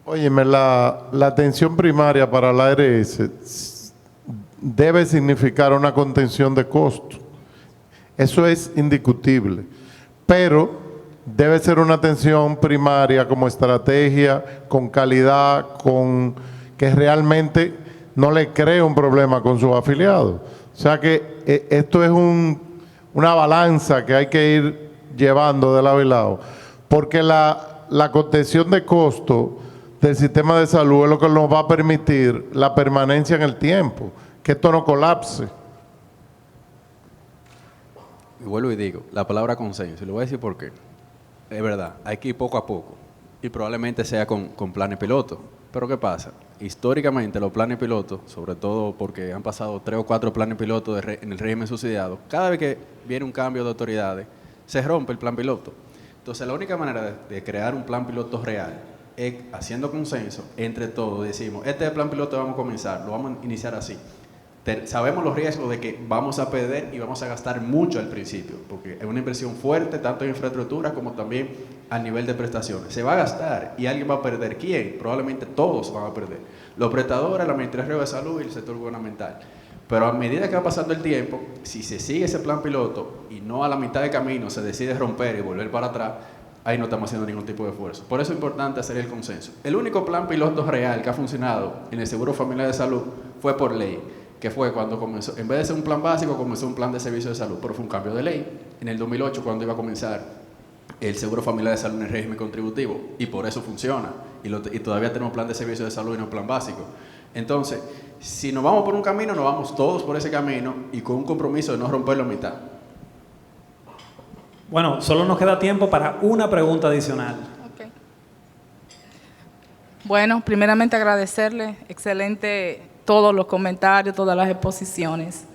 Óyeme, la atención primaria para la ARS debe significar una contención de costos. Eso es indiscutible, pero debe ser una atención primaria como estrategia, con calidad, que realmente no le cree un problema con sus afiliados. O sea que esto es una balanza que hay que ir llevando de lado y lado, porque la contención de costos del sistema de salud es lo que nos va a permitir la permanencia en el tiempo, que esto no colapse. Y vuelvo y digo, la palabra consenso, y le voy a decir por qué. Es verdad, hay que ir poco a poco, y probablemente sea con planes pilotos. Pero ¿qué pasa? Históricamente los planes pilotos, sobre todo porque han pasado 3 o 4 planes pilotos en el régimen subsidiado, cada vez que viene un cambio de autoridades, se rompe el plan piloto. Entonces la única manera de crear un plan piloto real es haciendo consenso entre todos. Decimos, este es el plan piloto, vamos a comenzar, lo vamos a iniciar así. Sabemos los riesgos de que vamos a perder y vamos a gastar mucho al principio, porque es una inversión fuerte, tanto en infraestructura como también a nivel de prestaciones. Se va a gastar y alguien va a perder. ¿Quién? Probablemente todos van a perder. Los prestadores, la Administración de Salud y el sector gubernamental. Pero a medida que va pasando el tiempo, si se sigue ese plan piloto y no a la mitad de camino se decide romper y volver para atrás, ahí no estamos haciendo ningún tipo de esfuerzo. Por eso es importante hacer el consenso. El único plan piloto real que ha funcionado en el Seguro Familiar de Salud fue por ley, que fue cuando comenzó, en vez de ser un plan básico, comenzó un plan de servicio de salud, pero fue un cambio de ley en el 2008 cuando iba a comenzar el Seguro Familiar de Salud en el régimen contributivo, y por eso funciona, y todavía tenemos plan de servicio de salud y no plan básico. Entonces, si nos vamos por un camino, nos vamos todos por ese camino y con un compromiso de no romperlo a mitad. Bueno, solo nos queda tiempo para una pregunta adicional. Okay. Bueno, primeramente agradecerle, excelente todos los comentarios, todas las exposiciones.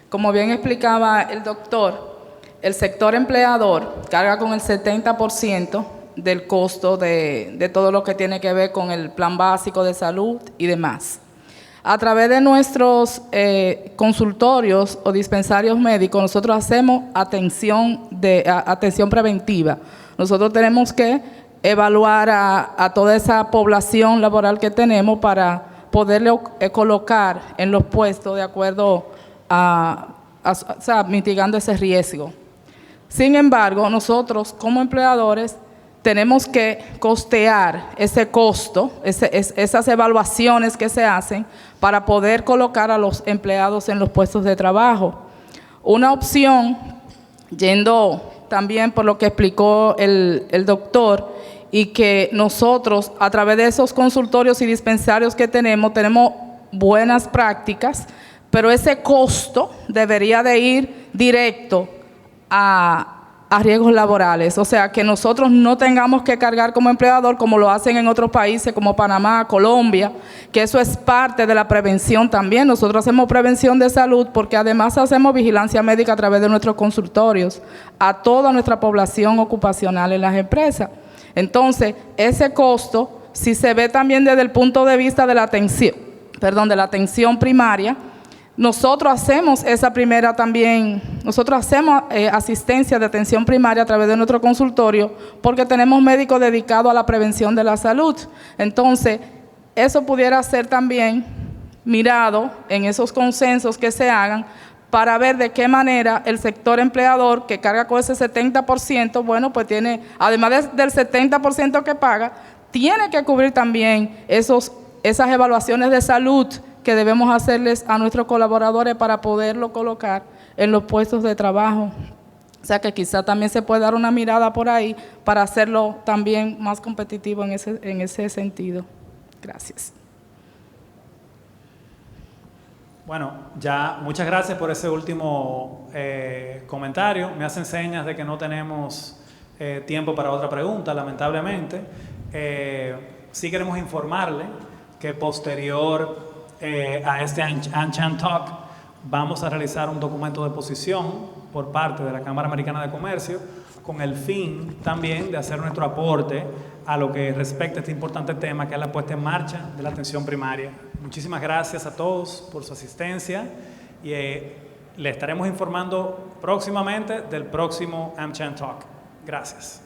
Como bien explicaba el doctor, el sector empleador carga con el 70% del costo de todo lo que tiene que ver con el plan básico de salud y demás. A través de nuestros consultorios o dispensarios médicos, nosotros hacemos atención preventiva. Nosotros tenemos que evaluar a toda esa población laboral que tenemos para poderle colocar en los puestos de acuerdo o sea, mitigando ese riesgo. Sin embargo, nosotros como empleadores tenemos que costear ese costo, esas evaluaciones que se hacen para poder colocar a los empleados en los puestos de trabajo. Una opción, yendo también por lo que explicó el doctor, y que nosotros a través de esos consultorios y dispensarios que tenemos buenas prácticas, pero ese costo debería de ir directo a a riesgos laborales. O sea, que nosotros no tengamos que cargar como empleador como lo hacen en otros países como Panamá, Colombia, que eso es parte de la prevención también. Nosotros hacemos prevención de salud porque además hacemos vigilancia médica a través de nuestros consultorios a toda nuestra población ocupacional en las empresas. Entonces, ese costo, si se ve también desde el punto de vista de la atención primaria, nosotros hacemos esa primera también, nosotros hacemos asistencia de atención primaria a través de nuestro consultorio porque tenemos médicos dedicados a la prevención de la salud. Entonces, eso pudiera ser también mirado en esos consensos que se hagan para ver de qué manera el sector empleador que carga con ese 70%, bueno, pues tiene, además del 70% que paga, tiene que cubrir también esas evaluaciones de salud que debemos hacerles a nuestros colaboradores para poderlo colocar en los puestos de trabajo. O sea que quizá también se puede dar una mirada por ahí para hacerlo también más competitivo en ese sentido. Gracias. Bueno, ya muchas gracias por ese último comentario. Me hacen señas de que no tenemos tiempo para otra pregunta, lamentablemente. Sí queremos informarle que posterior a este AmCham Talk vamos a realizar un documento de posición por parte de la Cámara Americana de Comercio con el fin también de hacer nuestro aporte a lo que respecta a este importante tema que es la puesta en marcha de la atención primaria. Muchísimas gracias a todos por su asistencia y le estaremos informando próximamente del próximo AmCham Talk. Gracias.